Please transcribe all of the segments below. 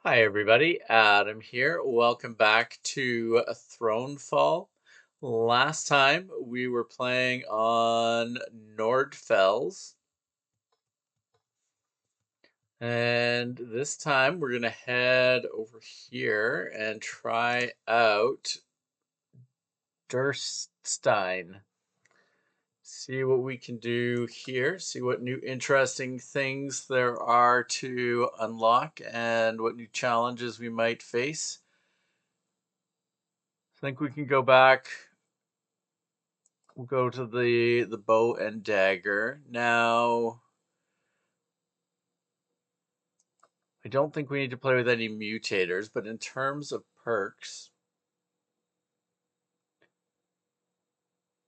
Hi everybody, Adam here. Welcome back to Thronefall. Last time we were playing on Nordfells, and this time we're gonna head over here and try out Durststein. See what we can do here, see what new interesting things there are to unlock and what new challenges we might face. I think we can go back. We'll go to the bow and dagger. Now, I don't think we need to play with any mutators, but in terms of perks,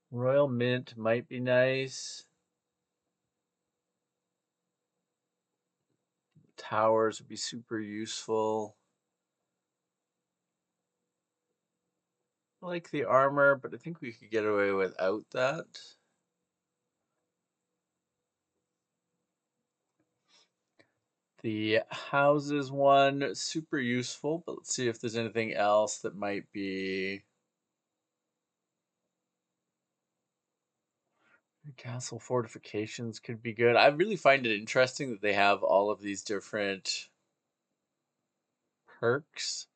Royal Mint might be nice. Towers would be super useful. I like the armor, but I think we could get away without that. The houses one, super useful, but let's see if there's anything else that might be. Castle fortifications could be good. I really find it interesting that they have all of these different perks.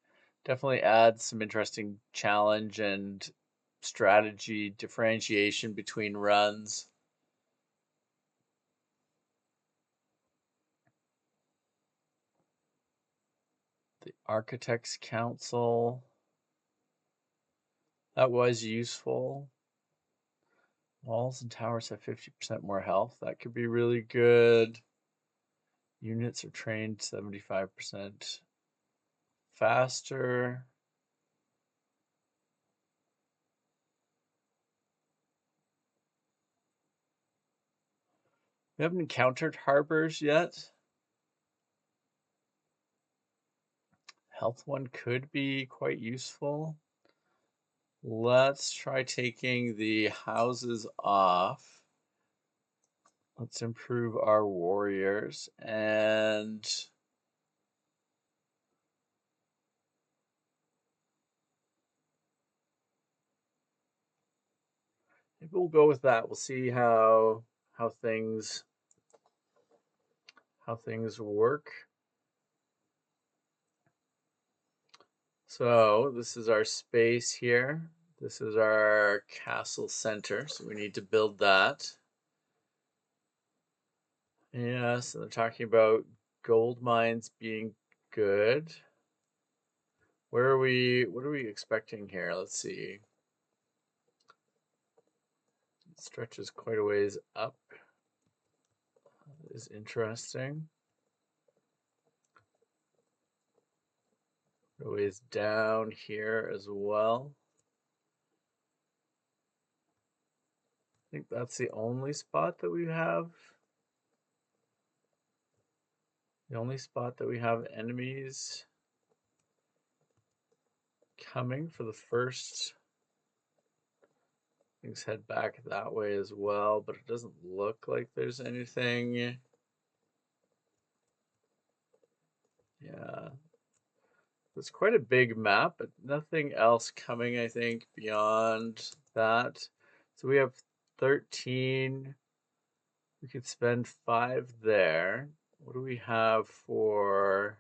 Definitely adds some interesting challenge and strategy differentiation between runs. The Architects Council. That was useful. Walls and towers have 50% more health. That could be really good. Units are trained 75% faster. We haven't encountered harbors yet. Health one could be quite useful. Let's try taking the houses off. Let's improve our warriors and maybe we'll go with that. We'll see how things work. So this is our space here. This is our castle center, so we need to build that. Yeah, so they're talking about gold mines being good. What are we expecting here? Let's see. It stretches quite a ways up. That is interesting. A ways down here as well. I think that's the only spot that we have. The only spot that we have enemies coming for the first. Things head back that way as well, but it doesn't look like there's anything. Yeah. It's quite a big map, but nothing else coming, I think, beyond that. So we have 13. We could spend 5 there. What do we have for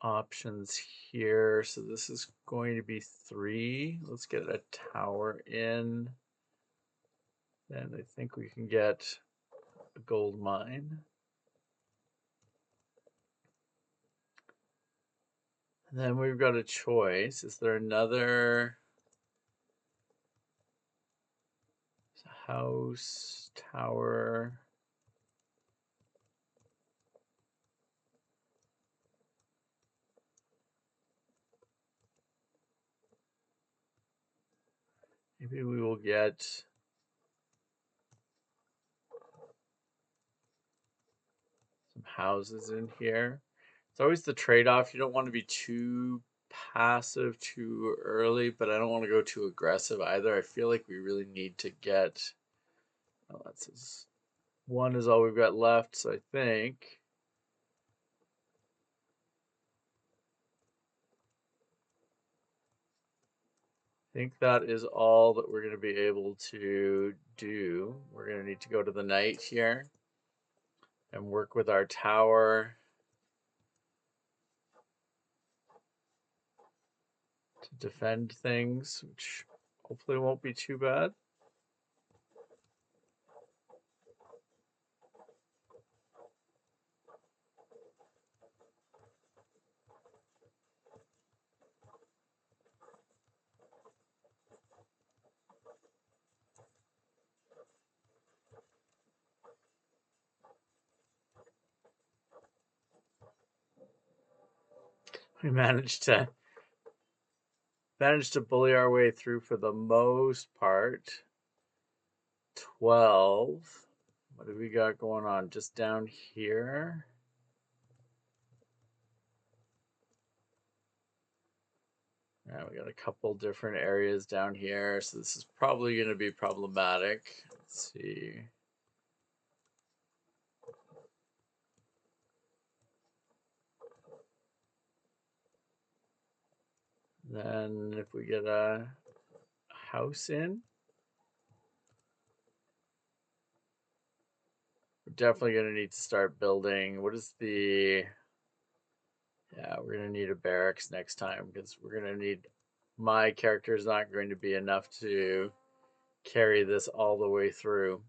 options here? So this is going to be 3. Let's get a tower in. Then I think we can get a gold mine. And then we've got a choice. Is there another house, tower? Maybe we will get some houses in here. It's always the trade-off. You don't want to be too passive too early, but I don't want to go too aggressive either. I feel like we really need to get. Oh, that's his One is all we've got left, so I think that is all that we're going to be able to do. We're going to need to go to the knight here and work with our tower to defend things, which hopefully won't be too bad. We managed to bully our way through for the most part. 12. What do we got going on just down here? Yeah, we got a couple different areas down here, so this is probably going to be problematic. Let's see. Then if we get a house in, we're definitely going to need to start building. What is the... Yeah, we're going to need a barracks next time because we're going to need... My character is not going to be enough to carry this all the way through.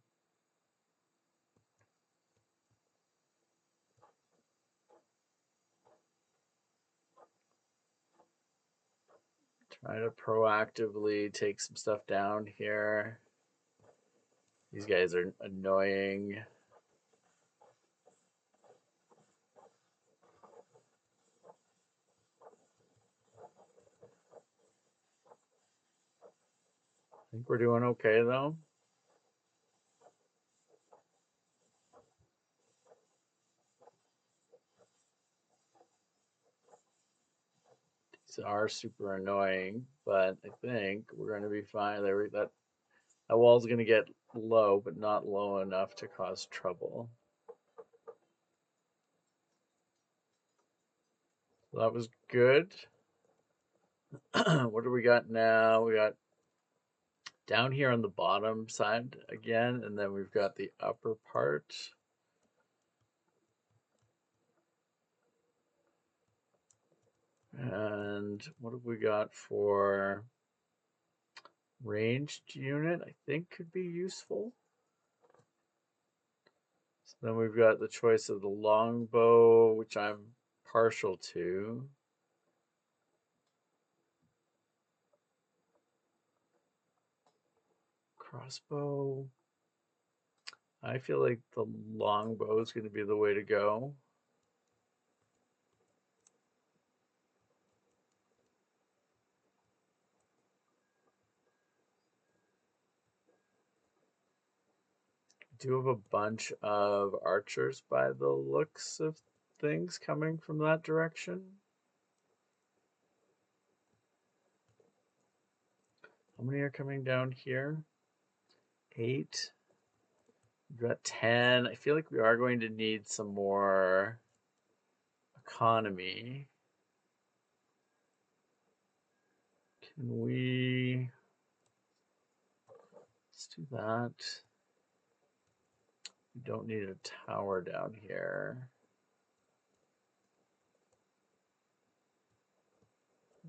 Try to proactively take some stuff down here. These guys are annoying. I think we're doing okay though. These are super annoying, but I think we're going to be fine. That wall's going to get low, but not low enough to cause trouble. So that was good. What do we got now? We got down here on the bottom side again, and then we've got the upper part. And what have we got for ranged unit? I think could be useful. So then we've got the choice of the longbow, which I'm partial to. Crossbow. I feel like the longbow is going to be the way to go. Do have a bunch of archers by the looks of things coming from that direction. How many are coming down here? 8. We've got 10. I feel like we are going to need some more economy. Can we... Let's do that. We don't need a tower down here.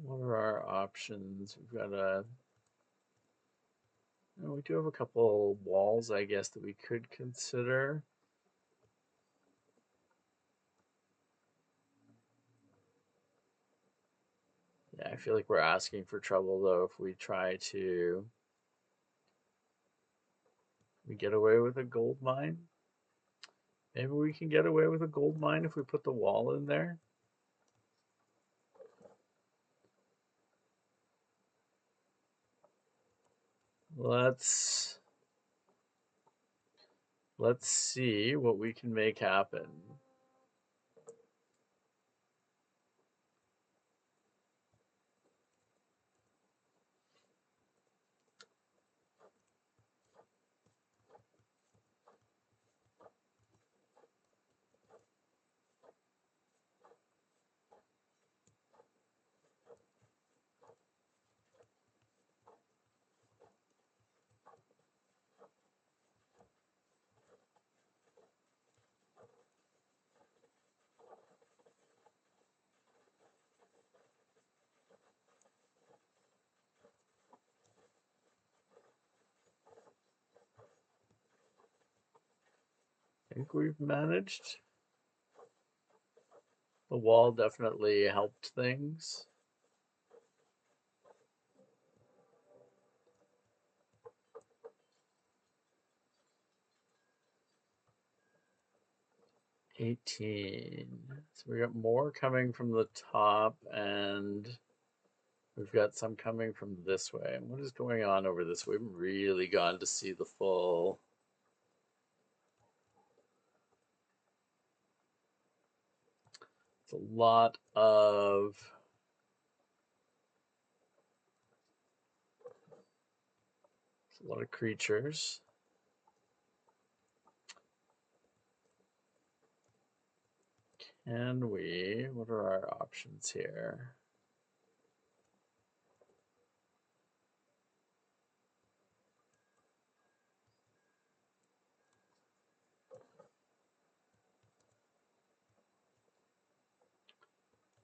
What are our options? We've got a... We do have a couple walls, I guess, that we could consider. Yeah, I feel like we're asking for trouble, though, if we try to... We get away with a gold mine? Maybe we can get away with a gold mine if we put the wall in there. Let's see what we can make happen. think we've managed. The wall definitely helped things. $18. So we got more coming from the top, and we've got some coming from this way. And what is going on over this way? We haven't really gone to see the full. It's a lot of creatures. Can we? What are our options here?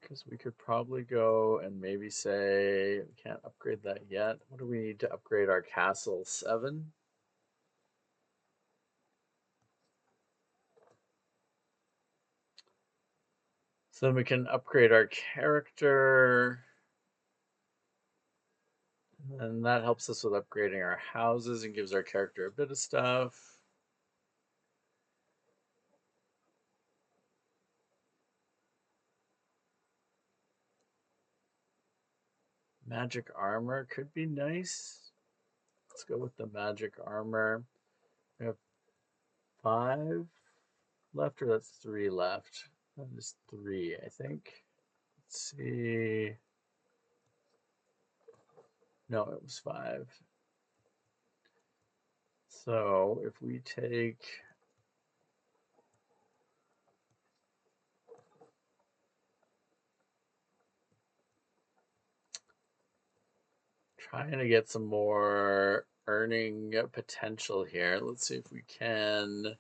Because we could probably go and maybe say we can't upgrade that yet. What do we need to upgrade our castle? 7? So then we can upgrade our character. And that helps us with upgrading our houses and gives our character a bit of stuff. Magic armor could be nice. Let's go with the magic armor. We have 5 left, or that's 3 left. That is 3, I think. Let's see. No, it was 5. So if we take trying to get some more earning potential here. Let's see if we can.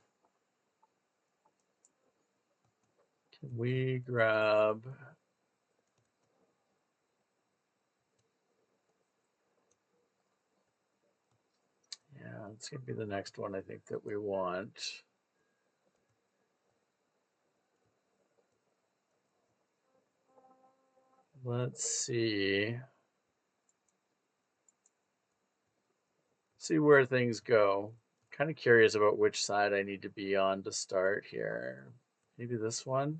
Can we grab? Yeah, it's gonna be the next one I think that we want. Let's see. See where things go. Kind of curious about which side I need to be on to start here. Maybe this one?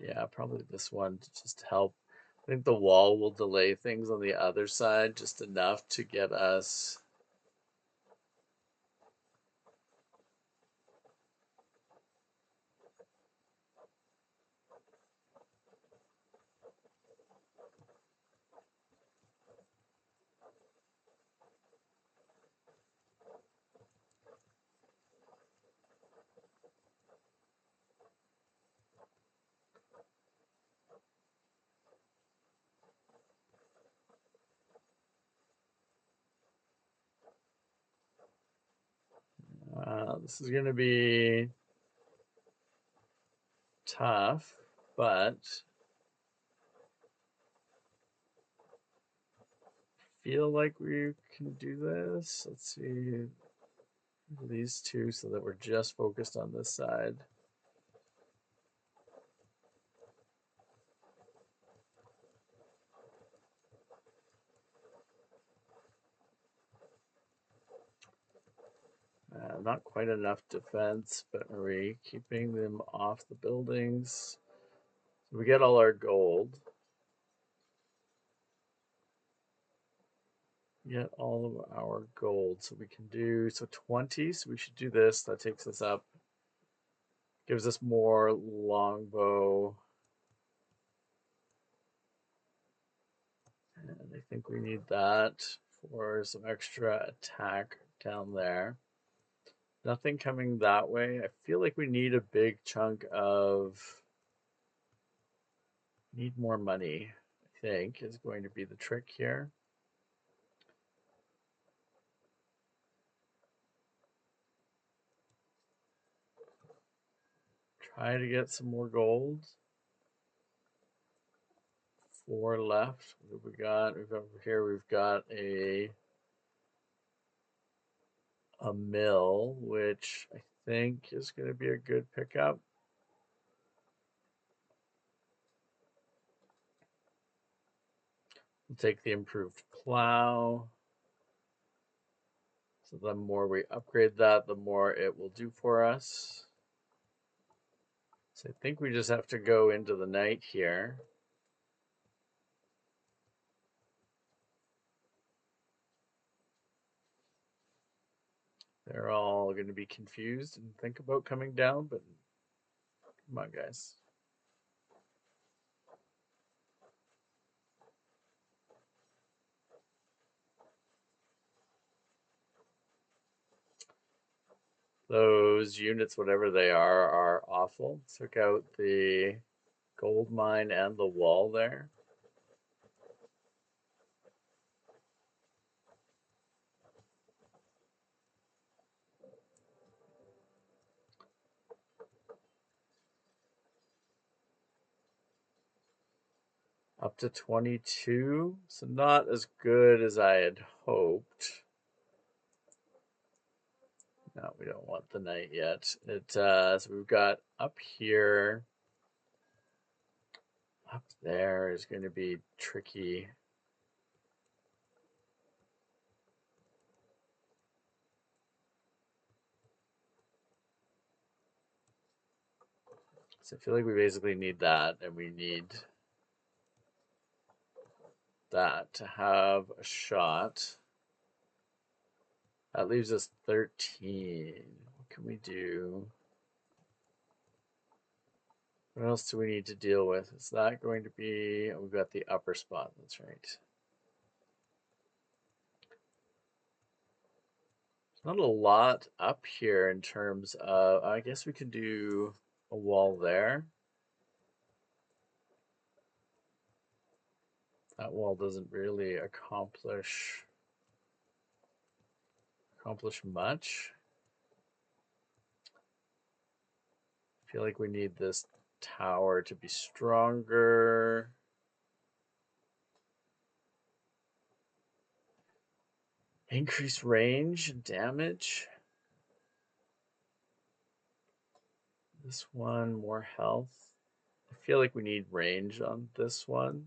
Yeah, probably this one to just help. I think the wall will delay things on the other side just enough to get us. This is going to be tough, but feel like we can do this. Let's see these two so that we're just focused on this side. Not quite enough defense, but are we keeping them off the buildings? So we get all our gold. Get all of our gold. So we can do, so 20. So we should do this. That takes us up. Gives us more longbow. And I think we need that for some extra attack down there. Nothing coming that way. I feel like we need a big chunk of. Need more money, I think, is going to be the trick here. Try to get some more gold. 4 left. What have we got? We've got over here, we've got a a mill, which I think is going to be a good pickup. We'll take the improved plow. So the more we upgrade that, the more it will do for us. So I think we just have to go into the night here. They're all going to be confused and think about coming down, but come on, guys. Those units, whatever they are awful. Took out the gold mine and the wall there. Up to 22, so not as good as I had hoped. No, we don't want the night yet. So we've got up here. Up there is going to be tricky. So I feel like we basically need that, and we need that to have a shot. That leaves us 13. What can we do? What else do we need to deal with? Is that going to be... Oh, we've got the upper spot, that's right. Not a lot up here in terms of... I guess we could do a wall there. That wall doesn't really accomplish much. I feel like we need this tower to be stronger. Increase range and damage. This one, more health. I feel like we need range on this one.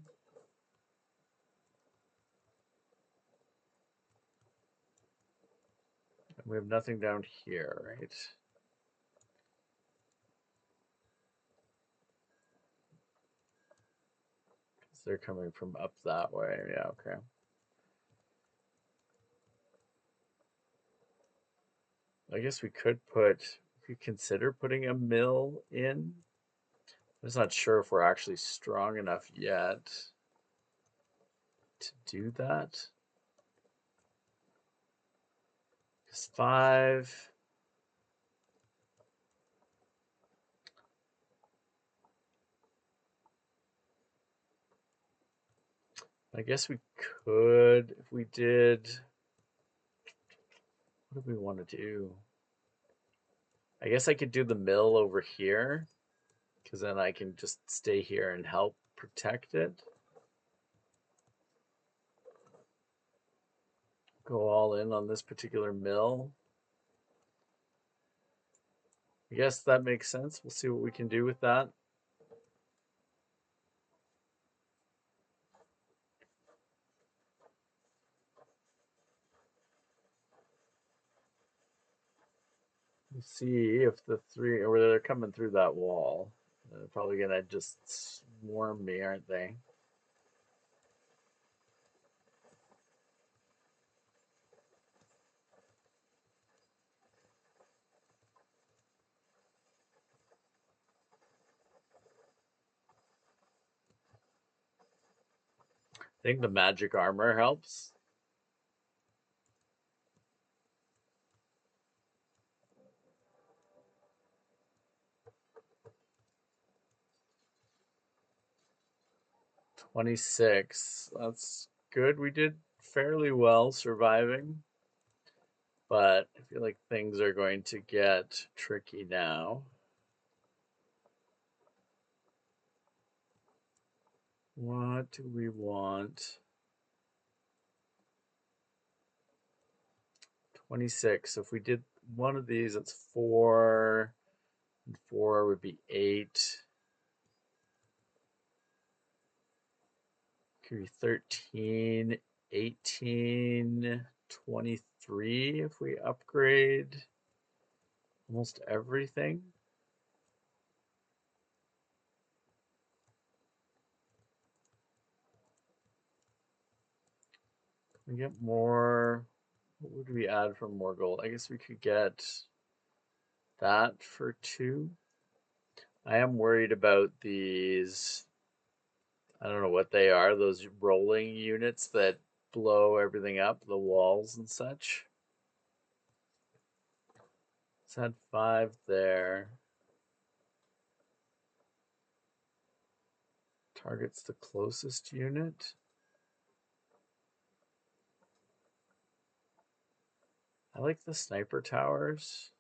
And we have nothing down here, right? Because they're coming from up that way. Yeah, okay. I guess we could consider putting a mill in. I'm just not sure if we're actually strong enough yet to do that. It's 5. I guess we could, if we did. What do we want to do? I guess I could do the mill over here, because then I can just stay here and help protect it. Go all in on this particular mill. I guess that makes sense. We'll see what we can do with that. We'll see if the 3, or they're coming through that wall. They're probably gonna just swarm me, aren't they? I think the magic armor helps. $26. That's good. We did fairly well surviving, but I feel like things are going to get tricky now. What do we want? 26. So if we did one of these, that's 4. And 4 would be 8. Could be 13, 18, 23 if we upgrade almost everything. We get more. What would we add for more gold? I guess we could get that for 2. I am worried about these. I don't know what they are, those rolling units that blow everything up, the walls and such. Let's add 5 there. Targets the closest unit. I like the sniper towers.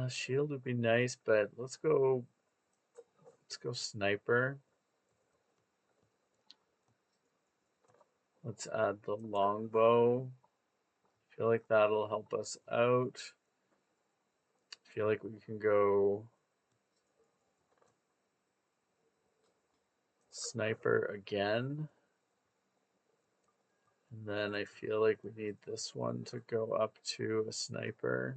Shield would be nice, but let's go sniper. Let's add the longbow. Feel like that'll help us out. Feel like we can go sniper again. And then I feel like we need this one to go up to a sniper.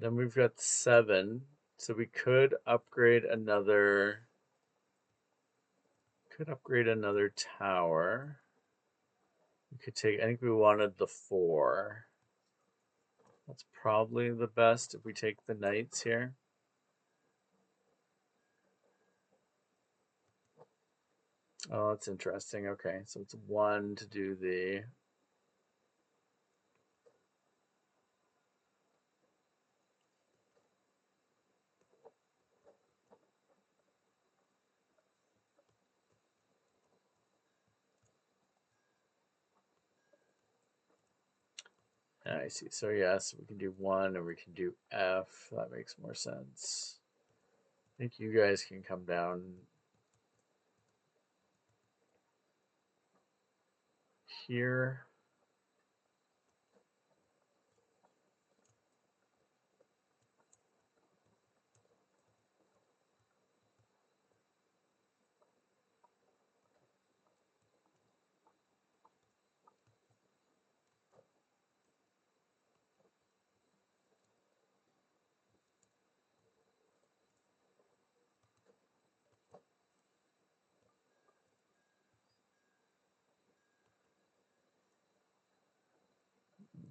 Then we've got 7. So we could upgrade another tower. We could take, I think we wanted the 4. That's probably the best if we take the knights here. Oh, that's interesting. Okay, so it's 1 to do the. I see. So yes, we can do 1 and we can do F. That makes more sense. I think you guys can come down here.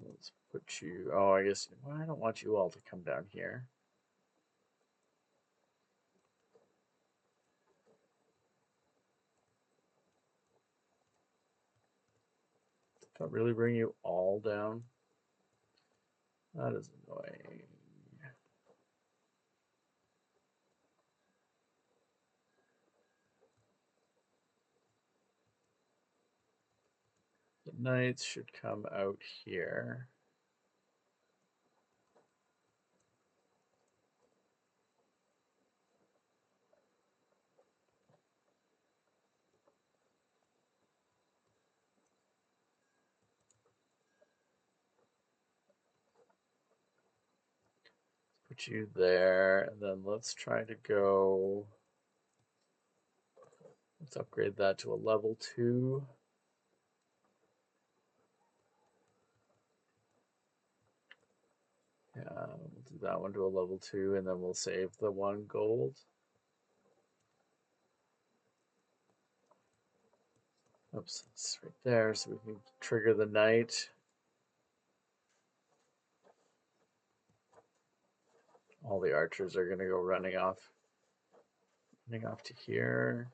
Let's put you. Oh, I guess. Well, I don't want you all to come down here. Can't really bring you all down. That is annoying. The knights should come out here. Put you there, and then let's try to go. Let's upgrade that to a level 2. Yeah, we'll do that one to a level 2, and then we'll save the 1 gold. Oops, it's right there, so we can trigger the knight. All the archers are gonna go running off to here.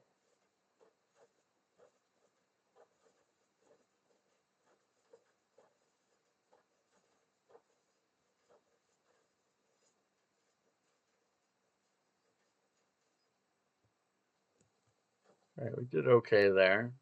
All right, we did okay there.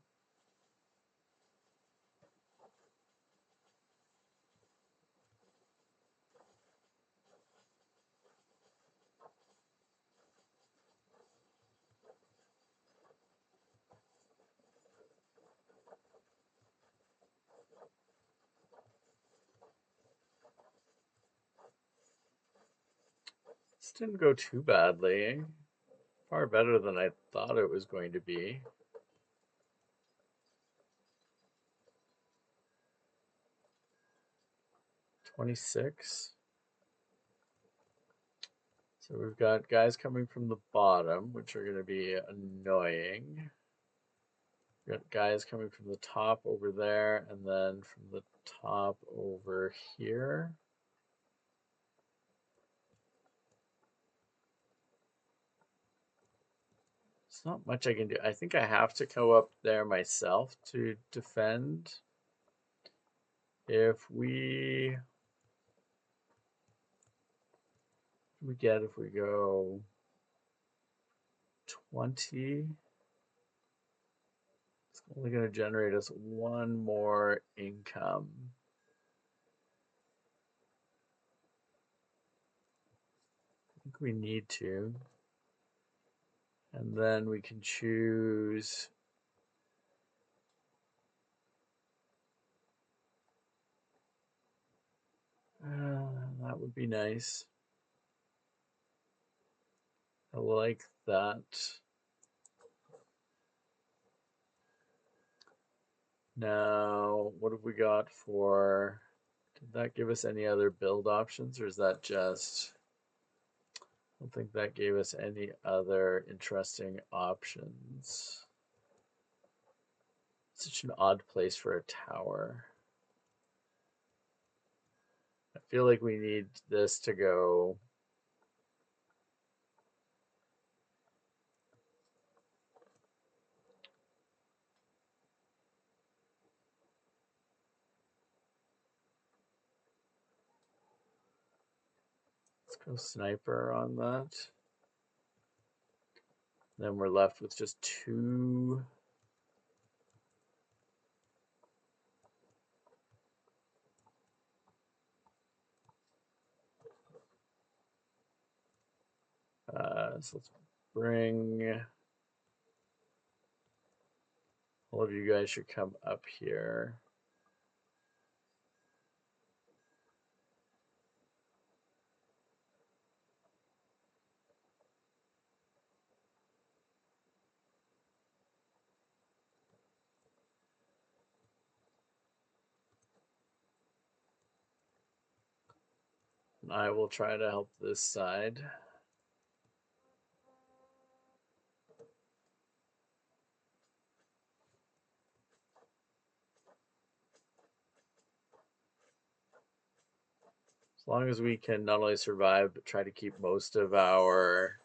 This didn't go too badly. Far better than I thought it was going to be. $26. So we've got guys coming from the bottom, which are going to be annoying. We've got guys coming from the top over there, and then from the top over here. There's not much I can do. I think I have to go up there myself to defend. If we get if we go 20, it's only going to generate us one more income. I think we need to. And then we can choose that would be nice. I like that. Now, what have we got for, did that give us any other build options, or is that just, I don't think that gave us any other interesting options. Such an odd place for a tower. I feel like we need this to go. Let's go sniper on that. Then we're left with just two. So let's bring, all of you guys should come up here. And I will try to help this side. As long as we can not only survive, but try to keep most of our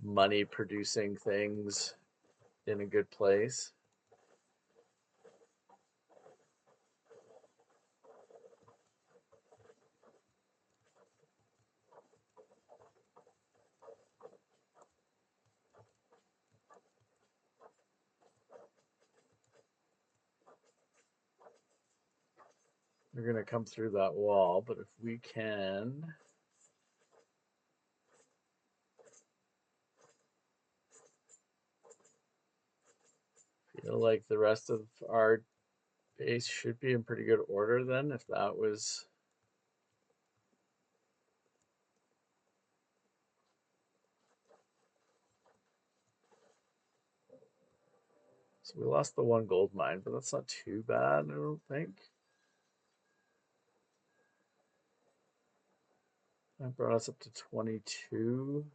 money producing things in a good place. They're going to come through that wall, but if we can feel like the rest of our base should be in pretty good order then, if that was. So we lost the one gold mine, but that's not too bad, I don't think. That brought us up to 22.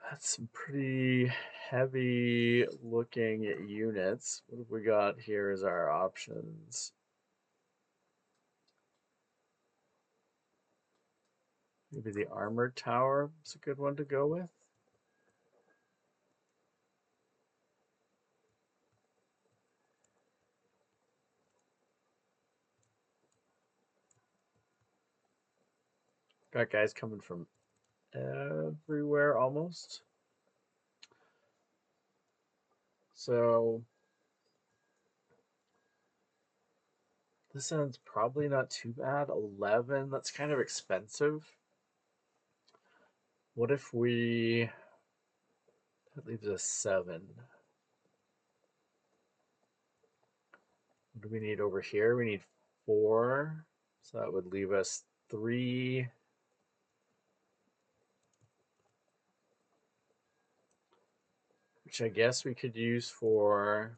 That's some pretty heavy looking units. What have we got here as our options? Maybe the armored tower is a good one to go with. Got guys coming from everywhere almost. So this end's probably not too bad. 11, that's kind of expensive. What if we, that leaves us 7. What do we need over here? We need 4. So that would leave us 3. Which I guess we could use for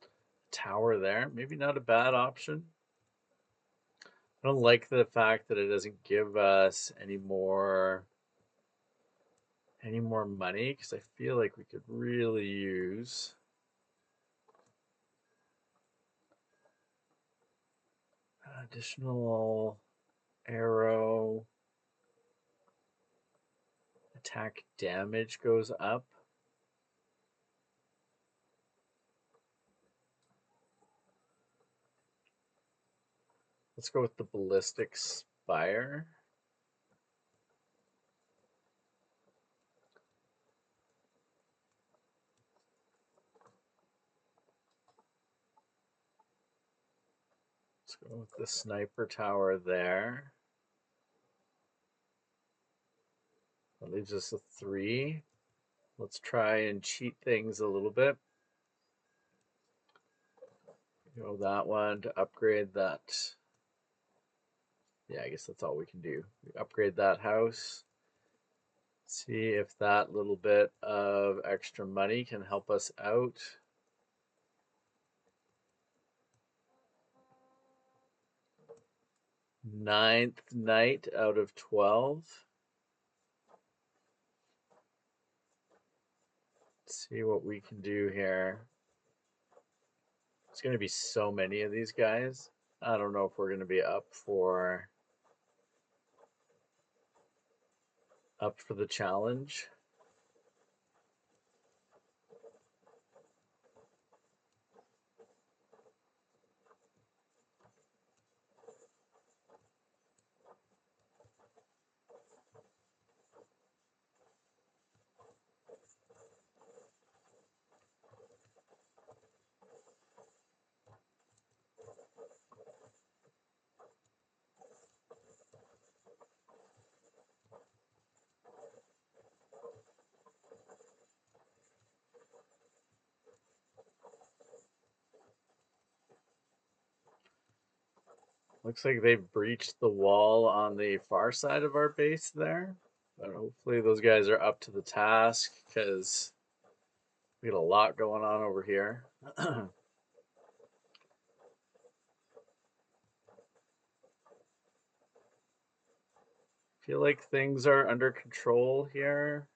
a tower there. Maybe not a bad option. I don't like the fact that it doesn't give us any more money, because I feel like we could really use additional arrow. Attack damage goes up. Let's go with the ballistic spire. Let's go with the sniper tower there. That leaves us a 3. Let's try and cheat things a little bit. Go that one to upgrade that. Yeah, I guess that's all we can do. We upgrade that house. See if that little bit of extra money can help us out. 9th night out of 12. Let's see what we can do here. There's going to be so many of these guys. I don't know if we're going to be up for the challenge. Looks like they've breached the wall on the far side of our base there. But hopefully those guys are up to the task, because we got a lot going on over here. Feel like things are under control here.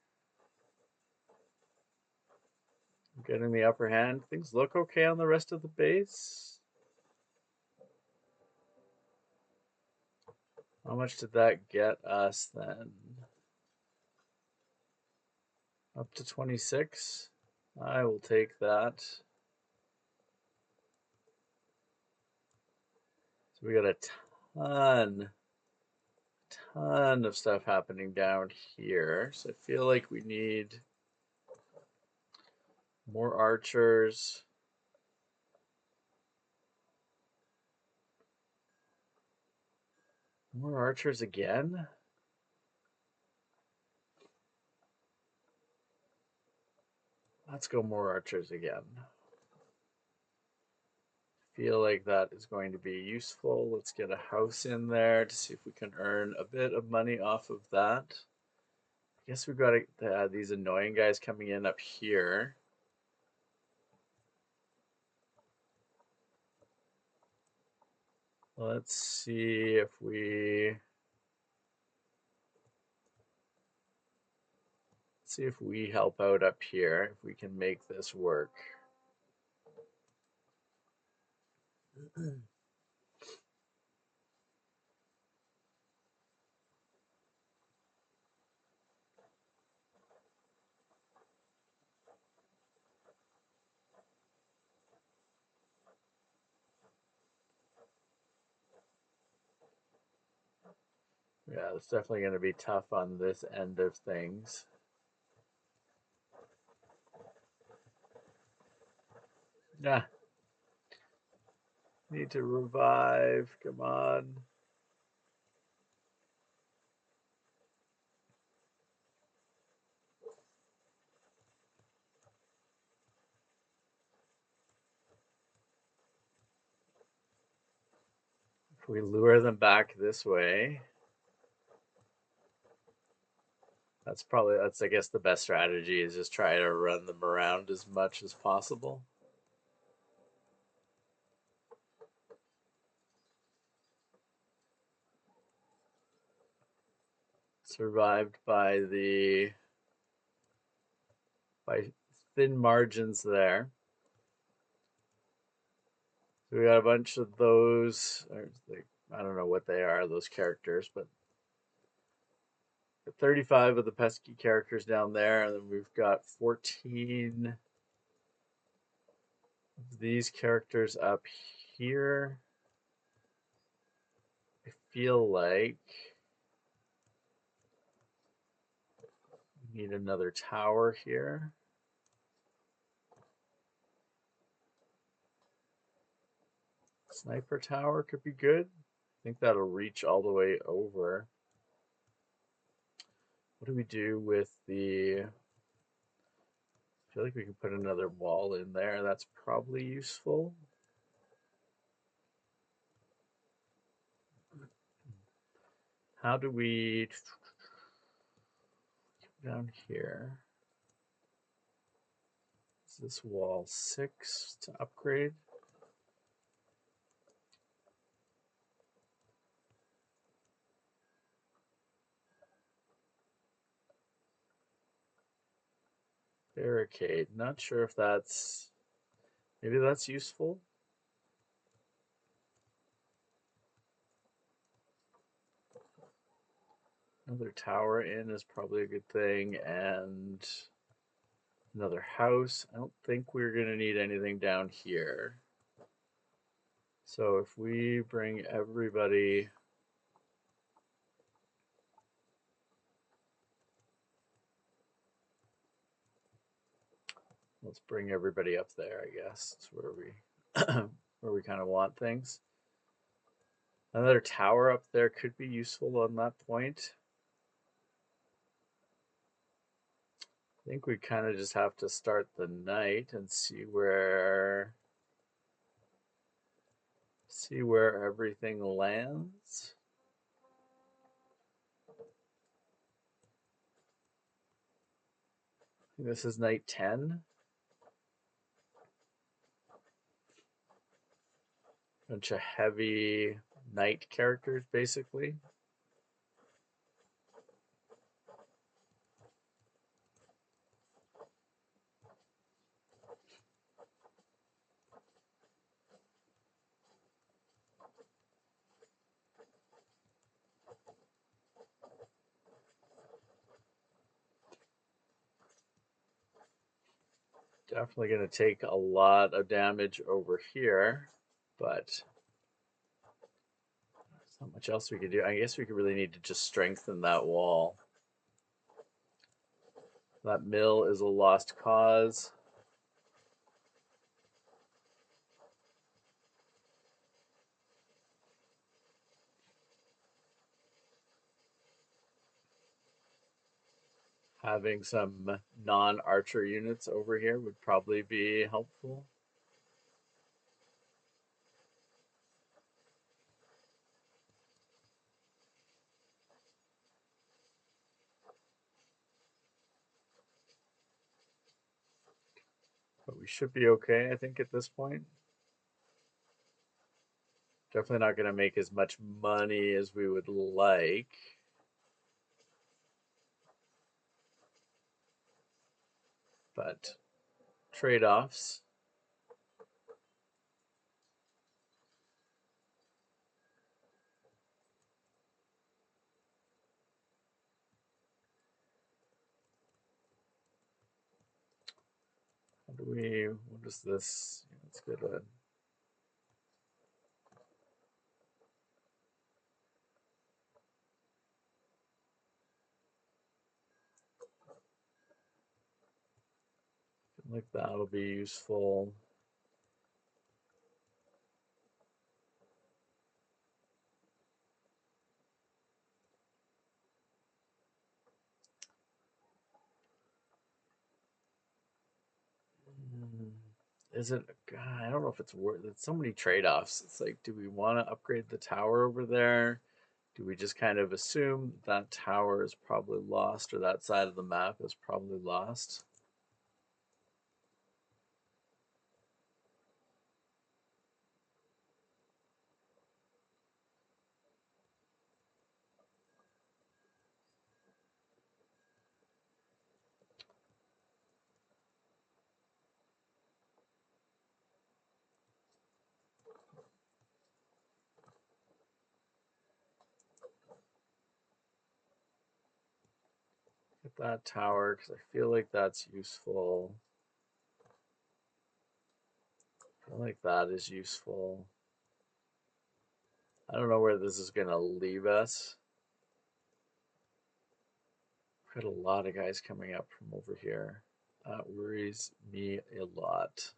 Getting the upper hand. Things look okay on the rest of the base. How much did that get us then? Up to 26. I will take that. So we got a ton of stuff happening down here. So I feel like we need more archers. More archers again? Let's go more archers again. Feel like that is going to be useful. Let's get a house in there to see if we can earn a bit of money off of that. I guess we've got these annoying guys coming in up here. Let's see if we help out up here, if we can make this work. Yeah, it's definitely going to be tough on this end of things. Yeah. Need to revive. Come on. If we lure them back this way, that's I guess the best strategy is just try to run them around as much as possible. Survived by thin margins there. So we got a bunch of those. I don't know what they are, those characters, but 35 of the pesky characters down there, and then we've got 14 of these characters up here. I feel like we need another tower here. Sniper tower could be good. I think that'll reach all the way over. What do we do with the... I feel like we can put another wall in there. That's probably useful. How do we... down here? Is this wall 6 to upgrade? Barricade. Not sure if that's... Maybe that's useful. Another tower in is probably a good thing, and another house. I don't think we're going to need anything down here. So if we bring everybody... Let's bring everybody up there, I guess. It's where we kind of want things. Another tower up there could be useful on that point. I think we kind of just have to start the night and see where everything lands. I think this is night 10. Bunch of heavy knight characters, basically. Definitely going to take a lot of damage over here, but there's not much else we could do. I guess we could really need to just strengthen that wall. That mill is a lost cause. Having some non-archer units over here would probably be helpful. But we should be okay, I think, at this point. Definitely not going to make as much money as we would like. But trade-offs. How do we, what is this? Let's go to like that'll be useful. is it? God, I don't know if it's worth. It's so many trade-offs. It's like, do we want to upgrade the tower over there? Do we just kind of assume that tower is probably lost or that side of the map is probably lost? Get that tower because I feel like that's useful. I feel like that is useful. I don't know where this is gonna leave us. Got a lot of guys coming up from over here. That worries me a lot.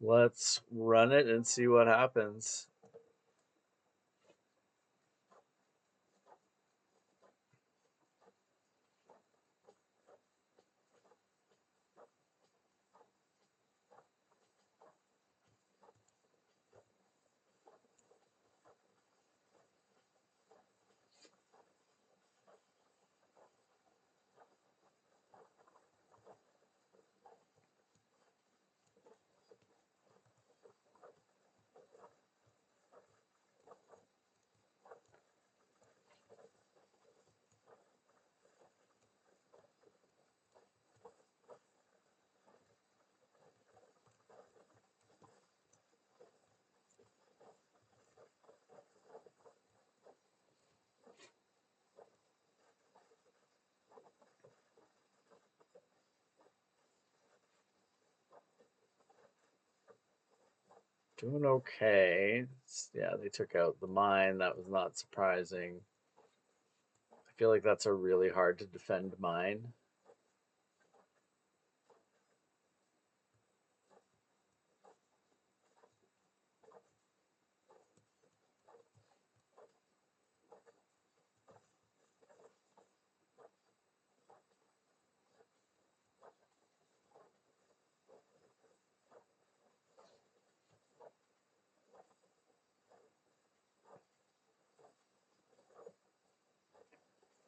Let's run it and see what happens. Doing okay. Yeah, they took out the mine. That was not surprising. I feel like that's a really hard to defend mine.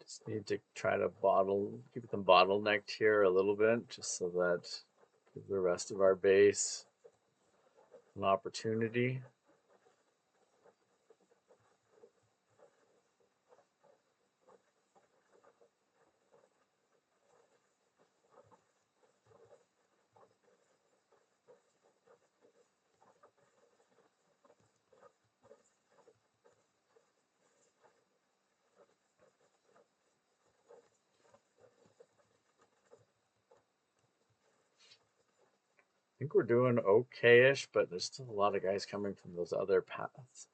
Just need to try to keep them bottlenecked here a little bit, just so that give the rest of our base an opportunity. I think we're doing okay-ish, but there's still a lot of guys coming from those other paths.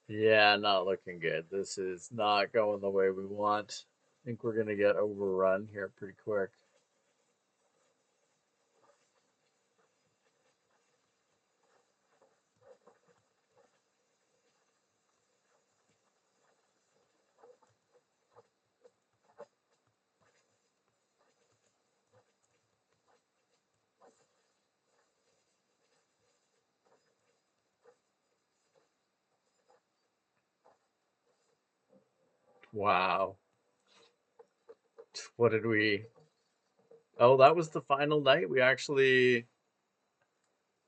Yeah, not looking good. This is not going the way we want. I think we're gonna get overrun here pretty quick. Wow. What did we? Oh, that was the final night.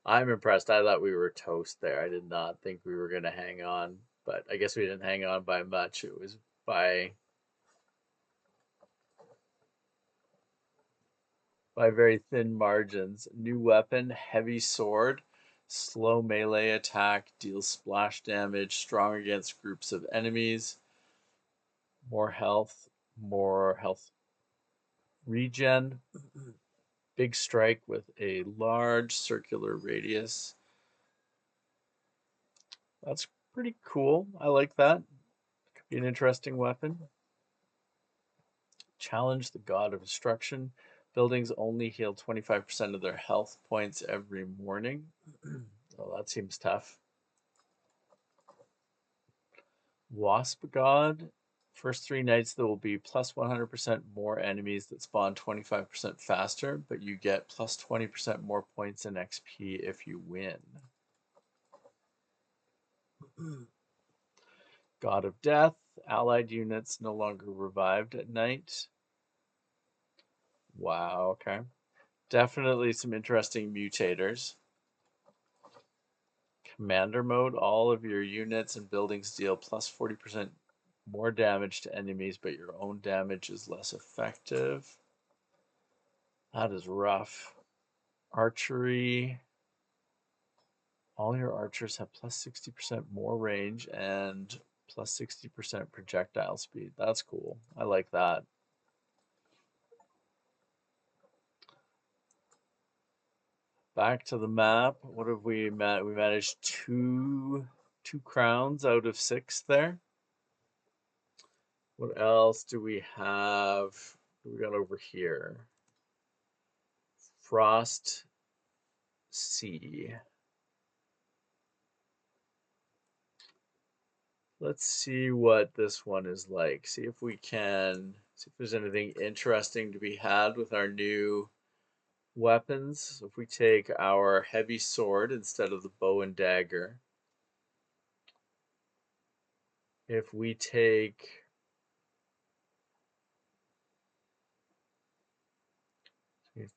I'm impressed. I thought we were toast there. I did not think we were gonna hang on, but I guess we didn't hang on by much. It was by very thin margins. New weapon, heavy sword, slow melee attack, deals splash damage, strong against groups of enemies, more health regen, big strike with a large circular radius. That's pretty cool. I like that. Could be an interesting weapon. Challenge the god of destruction. Buildings only heal 25% of their health points every morning. Oh, that seems tough. Wasp god. First 3 nights there will be plus 100% more enemies that spawn 25% faster, but you get plus 20% more points in XP if you win. God of Death. Allied units no longer revived at night. Wow, okay. Definitely some interesting mutators. Commander mode. All of your units and buildings deal plus 40% more damage to enemies, but your own damage is less effective. That is rough. Archery. All your archers have plus 60% more range and plus 60% projectile speed. That's cool. I like that. Back to the map. What have we met? We managed two crowns out of 6 there. What else do we have? What do we got over here? Frostsee. Let's see what this one is like. See if we can see if there's anything interesting to be had with our new weapons. So if we take our heavy sword instead of the bow and dagger, if we take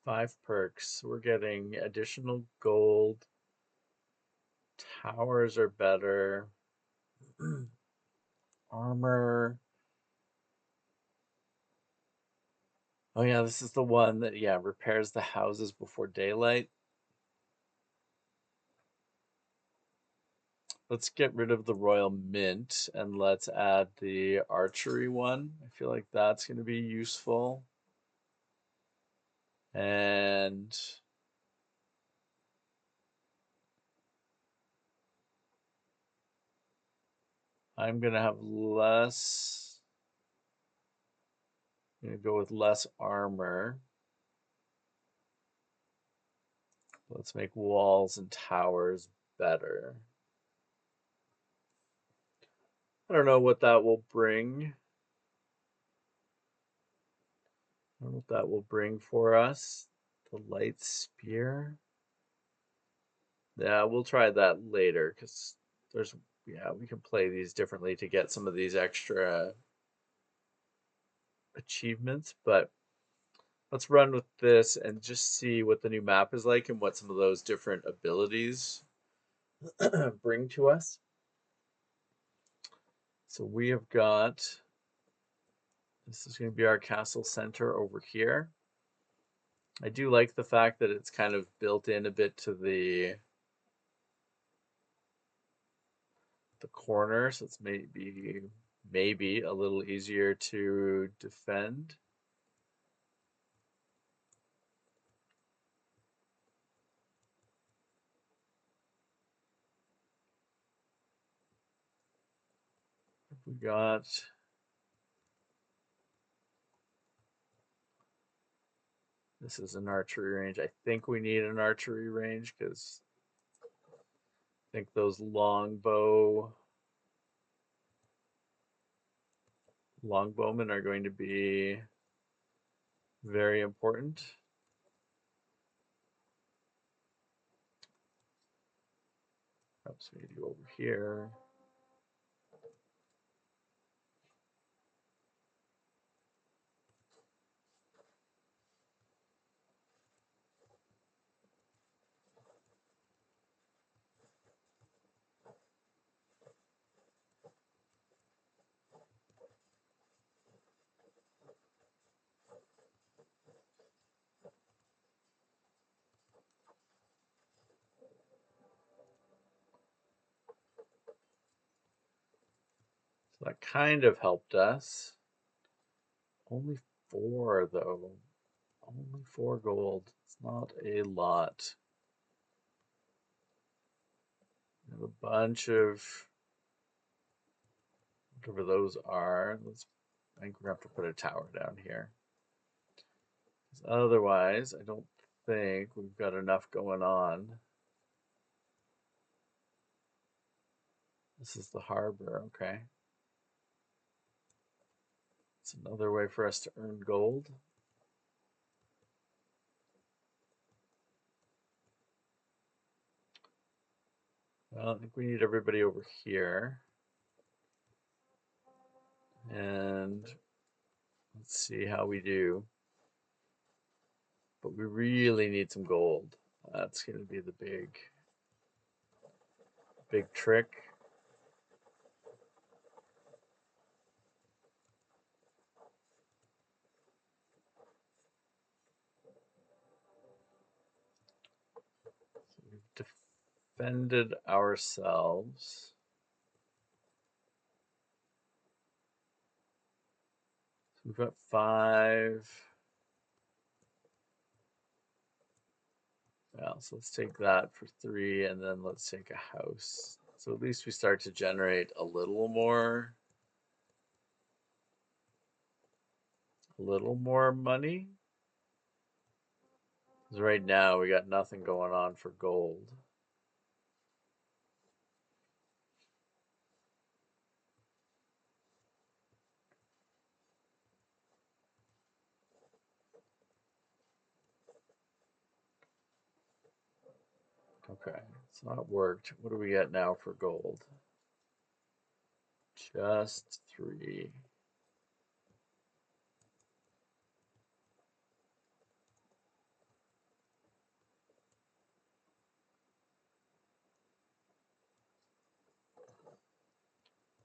5 perks, we're getting additional gold. Towers are better. Armor. Oh yeah, this is the one that repairs the houses before daylight. Let's get rid of the Royal Mint and let's add the archery one. I feel like that's going to be useful. And I'm going to have less. I'm going to go with less armor. Let's make walls and towers better. I don't know what that will bring. I don't know what that will bring for us. The light spear. Yeah, we'll try that later because we can play these differently to get some of these extra achievements, but let's run with this and just see what the new map is like and what some of those different abilities bring to us. So we have got, this is going to be our castle center over here. I do like the fact that it's kind of built in a bit to the corner, so it's maybe a little easier to defend. We got this is an archery range. I think we need an archery range because I think those longbowmen are going to be very important. Perhaps we do over here. So that kind of helped us. Only 4 though. Only 4 gold. It's not a lot. We have a bunch of whatever those are. I think we're gonna have to put a tower down here. Otherwise, I don't think we've got enough going on. This is the harbor, okay. It's another way for us to earn gold. Well, I think we need everybody over here. And let's see how we do. But we really need some gold. That's going to be the big trick. So we've defended ourselves. So we've got 5. Yeah, so let's take that for 3, and then let's take a house. So at least we start to generate a little more money. Because right now we got nothing going on for gold. Okay, it's not worked. What do we get now for gold? Just 3.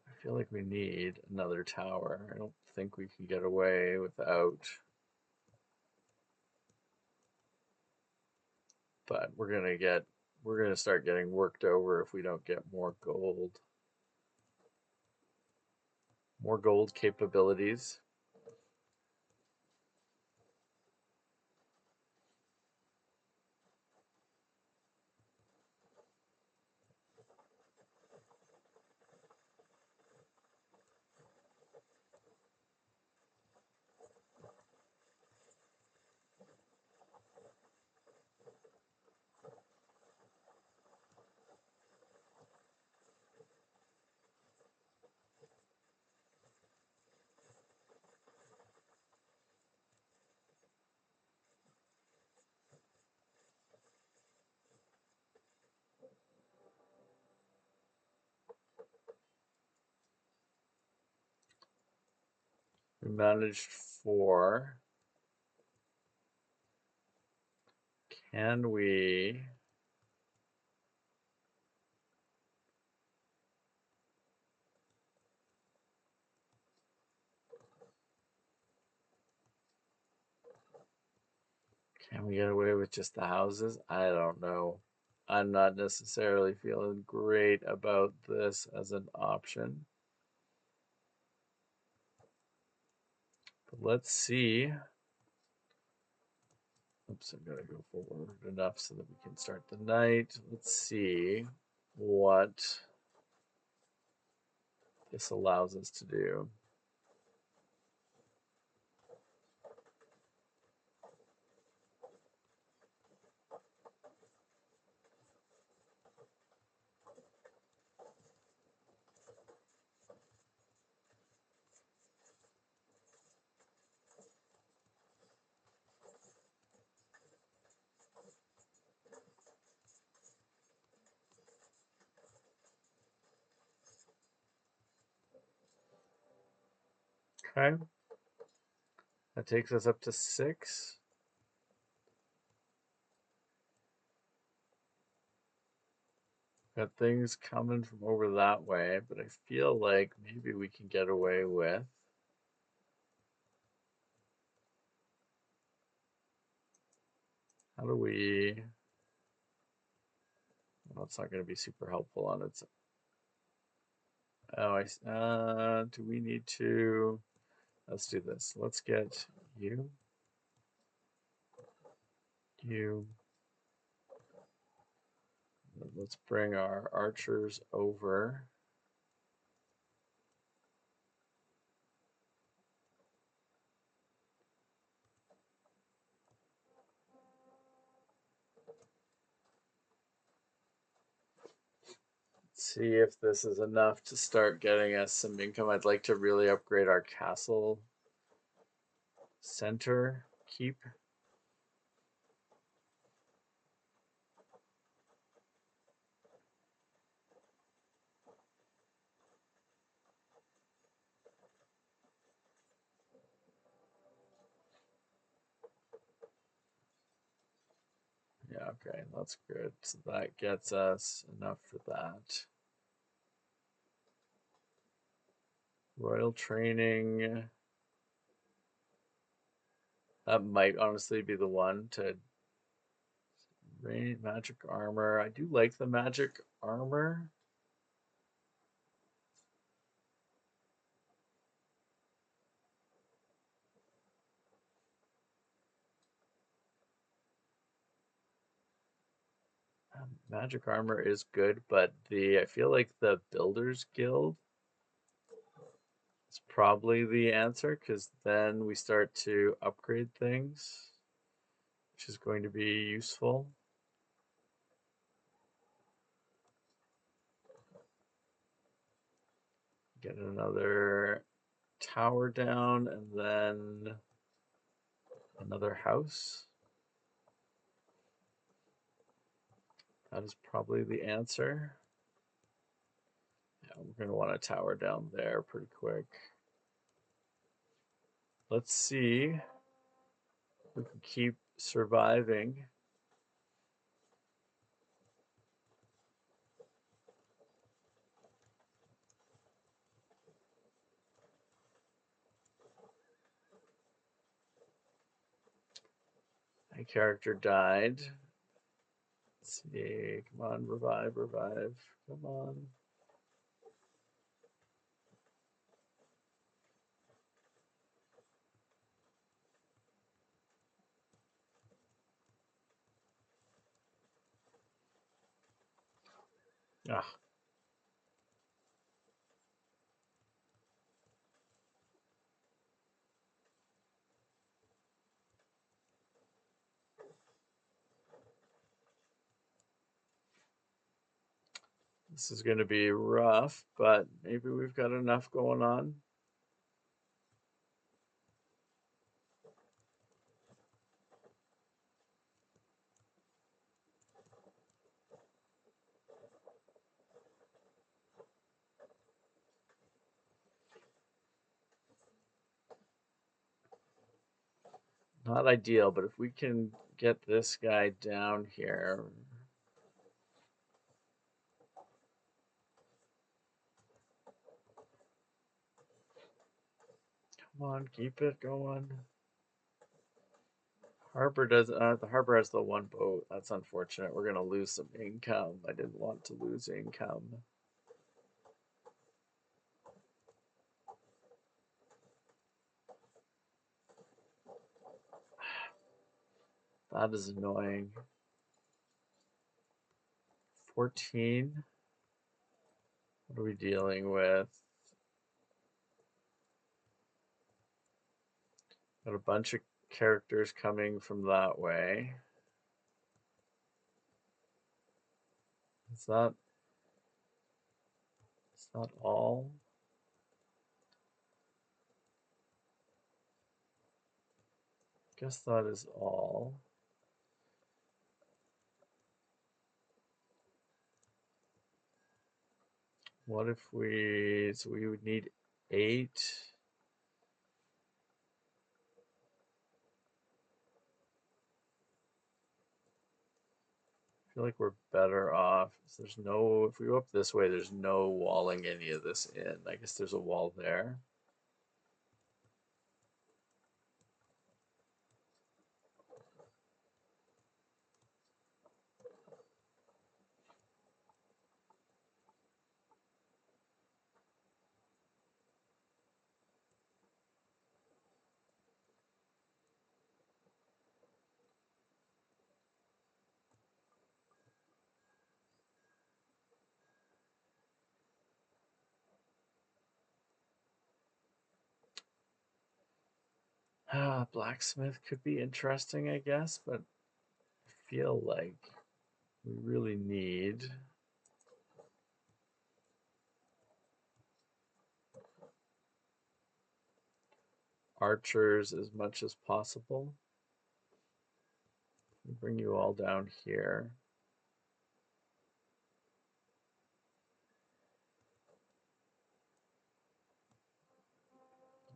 I feel like we need another tower. I don't think we can get away without. But we're gonna start getting worked over if we don't get more gold. More gold capabilities. We managed 4. Can we? Can we get away with just the houses? I don't know. I'm not necessarily feeling great about this as an option. But let's see. Oops, I'm gonna go forward enough so that we can start the night. Let's see what this allows us to do. Okay. That takes us up to 6. Got things coming from over that way, but I feel like maybe we can get away with. How do we? Well, it's not going to be super helpful on its. Oh, do we need to? Let's do this. Let's get you, you, Let's bring our archers over. See if this is enough to start getting us some income. I'd like to really upgrade our castle center keep. Yeah, okay, that's good. So that gets us enough for that. Royal training. That might honestly be the one to rain magic armor. I do like the magic armor. Magic armor is good, but I feel like the Builders Guild is probably the answer because then we start to upgrade things, which is going to be useful. Get another tower down and then another house. That is probably the answer. Yeah, we're going to want a tower down there pretty quick. Let's see if we can keep surviving. My character died. Let's see. Come on, revive, revive. Come on. Ah. This is going to be rough, but maybe we've got enough going on. Not ideal, but if we can get this guy down here. Come on, keep it going. Harbor does. The harbor has the one boat. That's unfortunate. We're gonna lose some income. I didn't want to lose income. That is annoying. 14. What are we dealing with? Got a bunch of characters coming from that way. Is that all? Guess that is all. What if so we would need 8. I feel like we're better off. If we go up this way, there's no walling any of this in. I guess there's a wall there. Blacksmith could be interesting, I guess, but I feel like we really need archers as much as possible. Bring you all down here.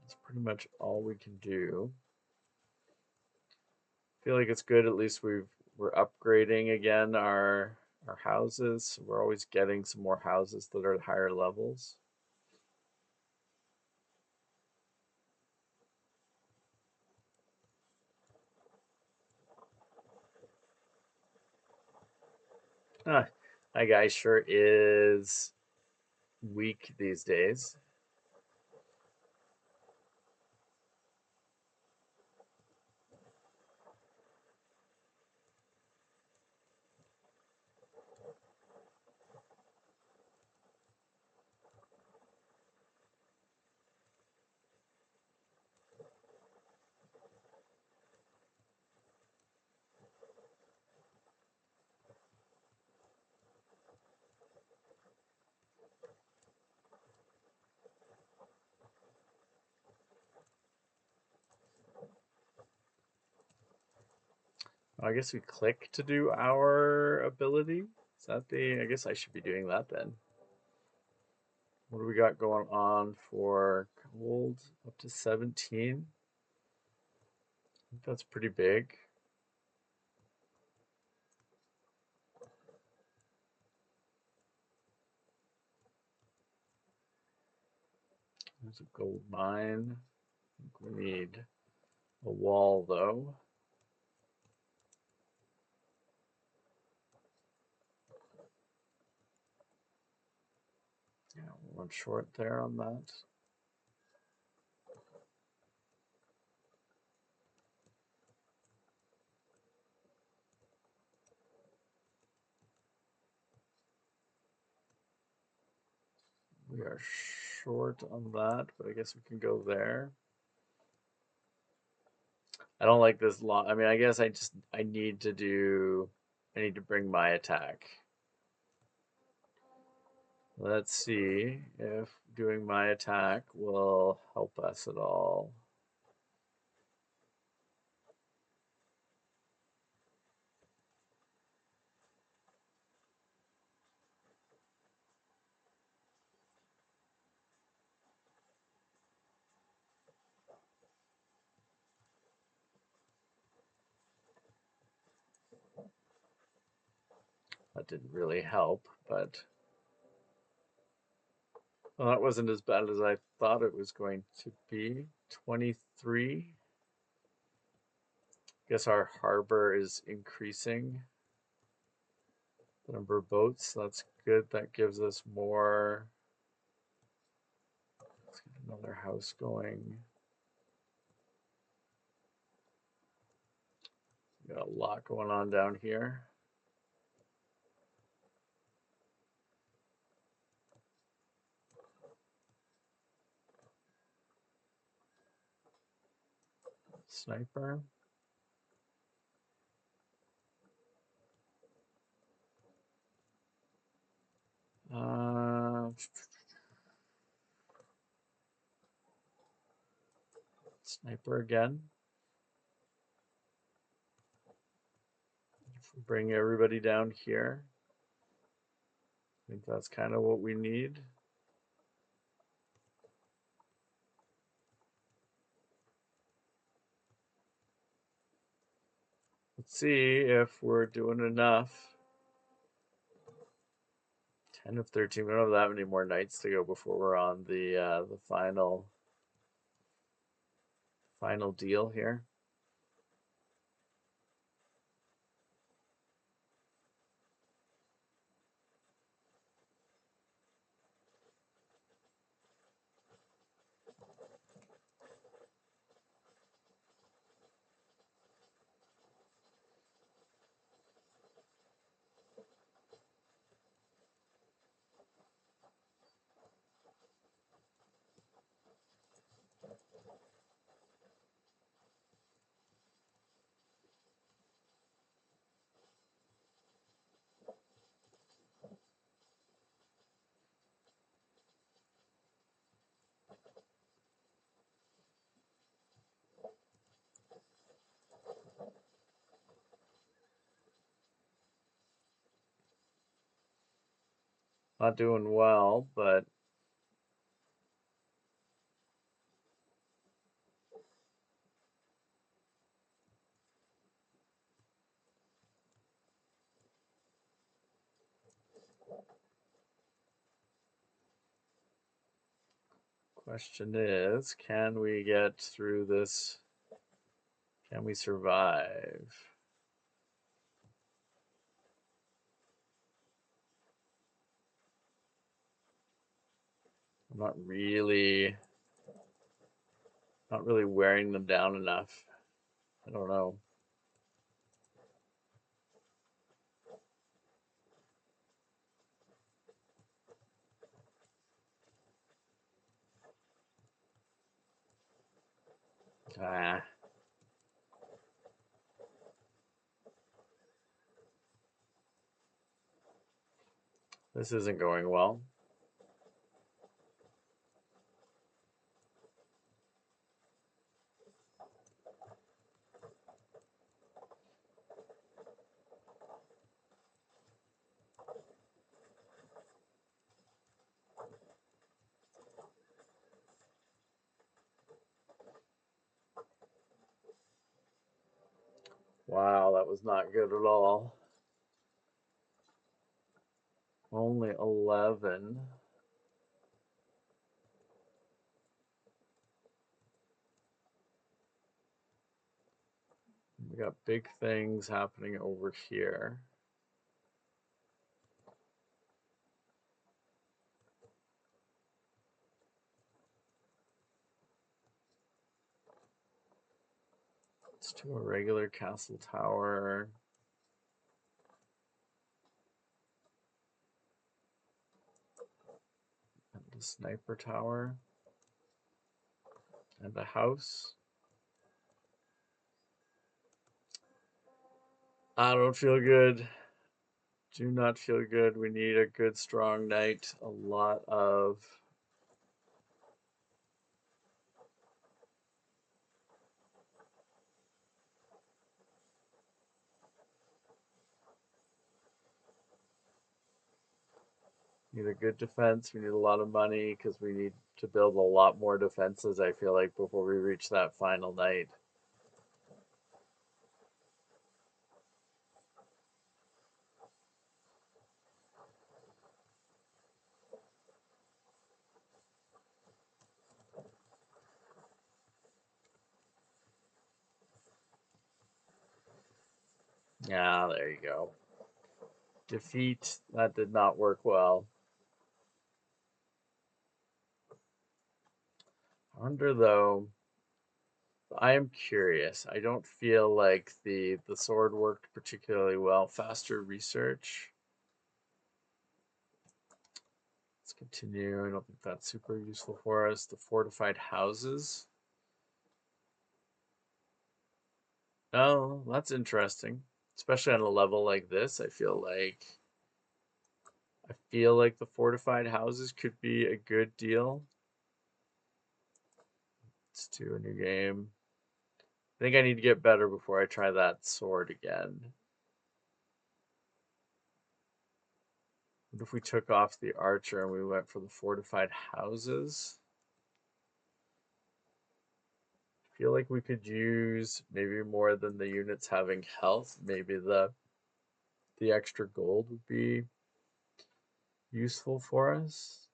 That's pretty much all we can do. I feel like it's good. At least we're upgrading again our houses. We're always getting some more houses that are at higher levels. Ah, my guy sure is weak these days. I guess we click to do our ability. Is that the? I guess I should be doing that then. What do we got going on for gold? Up to 17. I think that's pretty big. There's a gold mine. I think we need a wall though. Yeah, one short there on that. We are short on that, but I guess we can go there. I don't like this long. I mean, I guess I need to do. I need to bring my attack. Let's see if doing my attack will help us at all. That didn't really help, but well, that wasn't as bad as I thought it was going to be. 23. Guess our harbor is increasing the number of boats. That's good. That gives us more. Let's get another house going. We got a lot going on down here. Sniper. Uh, Sniper again. Bring everybody down here. I think that's kind of what we need. Let's see if we're doing enough. 10 of 13. We don't have that many more nights to go before we're on the final deal here. Not doing well, but question is, can we get through this? Can we survive? I'm not really wearing them down enough. I don't know. Ah, this isn't going well. Wow, that was not good at all. Only 11. We got big things happening over here. Let's do a regular castle tower. And a sniper tower. And a house. I don't feel good. Do not feel good. We need a good, strong knight. A lot of. Need a good defense. We need a lot of money because we need to build a lot more defenses, I feel like, before we reach that final night. Yeah, there you go. Defeat. That did not work well. I wonder though. I am curious. I don't feel like the sword worked particularly well. Faster research. Let's continue. I don't think that's super useful for us. The fortified houses. Oh, that's interesting. Especially on a level like this, I feel like the fortified houses could be a good deal. Let's do a new game. I think I need to get better before I try that sword again. What if we took off the archer and we went for the fortified houses? I feel like we could use maybe more than the units having health. Maybe the extra gold would be useful for us.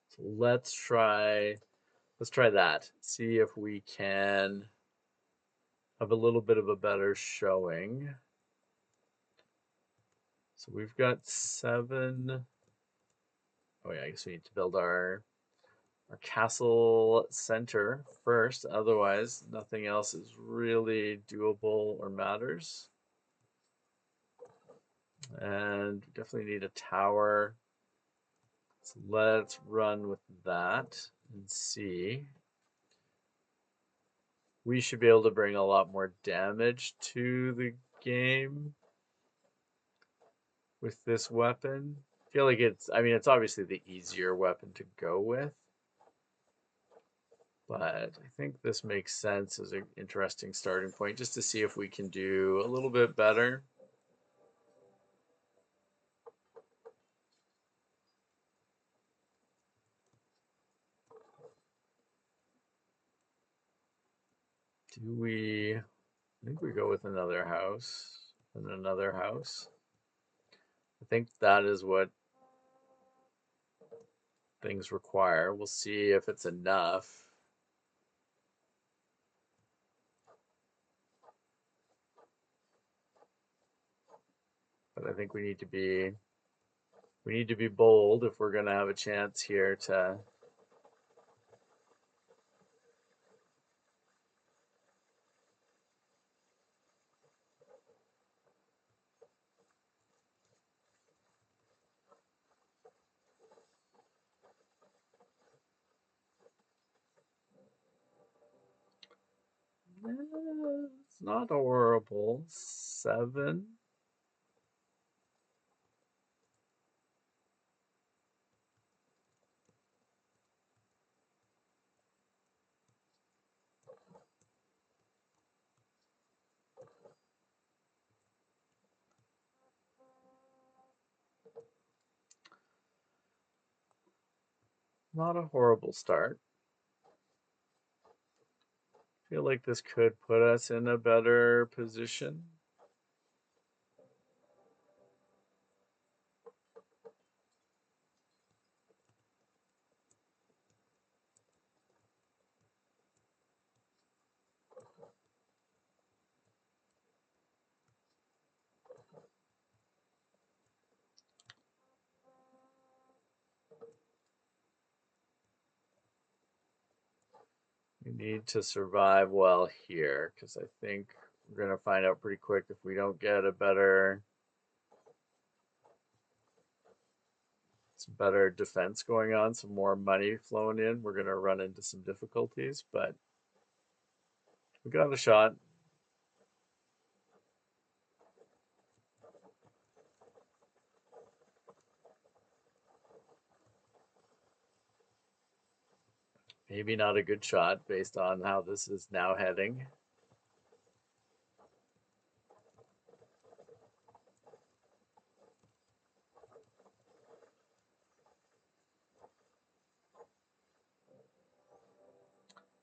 So let's try that. See if we can have a little bit of a better showing. So we've got 7. Oh yeah, I guess we need to build our castle center first. Otherwise, nothing else is really doable or matters. And definitely need a tower. So let's run with that and see. We should be able to bring a lot more damage to the game with this weapon. I feel like it's obviously the easier weapon to go with, but I think this makes sense as an interesting starting point just to see if we can do a little bit better. Do we, I think we go with another house and another house. I think that is what things require. We'll see if it's enough. But I think we need to be bold if we're going to have a chance here to it's not horrible. 7. Not a horrible start. Feel like this could put us in a better position. We need to survive well here because I think we're going to find out pretty quick if we don't get some better defense going on, some more money flowing in, we're going to run into some difficulties, but we got a shot. Maybe not a good shot based on how this is now heading.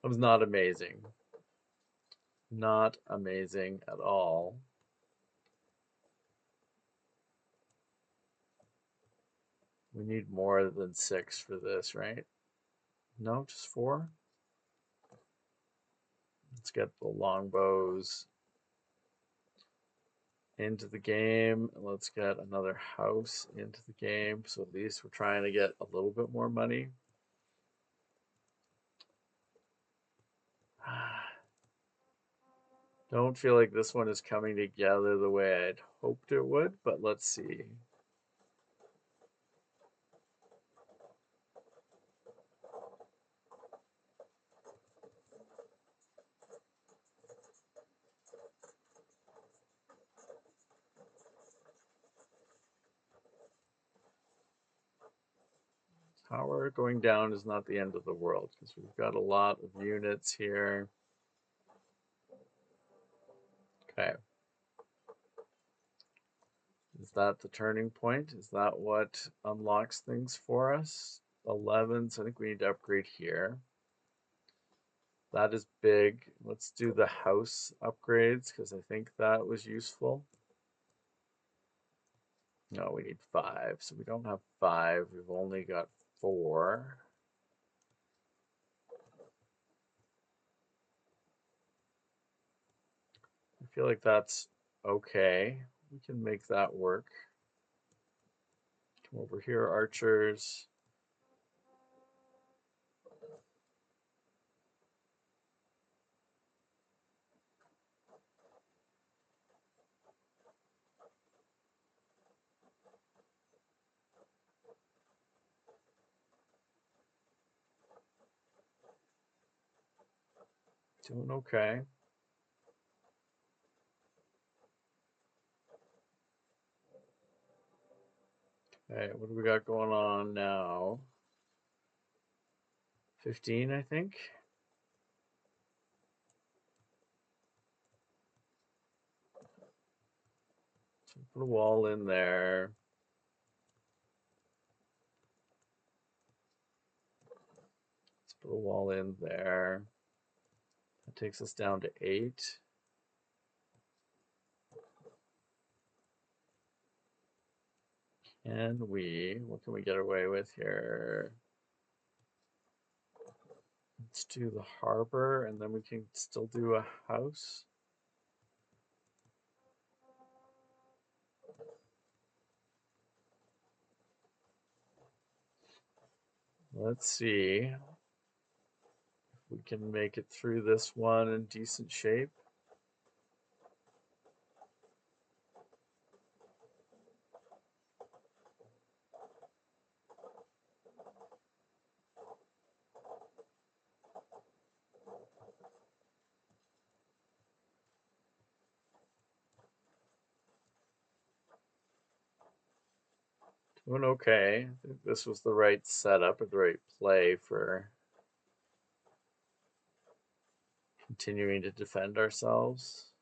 It was not amazing. Not amazing at all. We need more than 6 for this, right? No, just 4. Let's get the longbows into the game. Let's get another house into the game. So at least we're trying to get a little bit more money. Don't feel like this one is coming together the way I'd hoped it would, but let's see. Tower going down is not the end of the world because we've got a lot of units here. Okay. Is that the turning point? Is that what unlocks things for us? 11, so I think we need to upgrade here. That is big. Let's do the house upgrades because I think that was useful. No, we need 5, so we don't have 5. We've only got 4. I feel like that's okay. We can make that work. Come over here, archers. Doing okay. Okay, what do we got going on now? 15, I think. So put a wall in there. Let's put a wall in there. That takes us down to 8. What can we get away with here? Let's do the harbor, and then we can still do a house. Let's see if we can make it through this one in decent shape. Doing okay. I think this was the right setup or the right play for continuing to defend ourselves.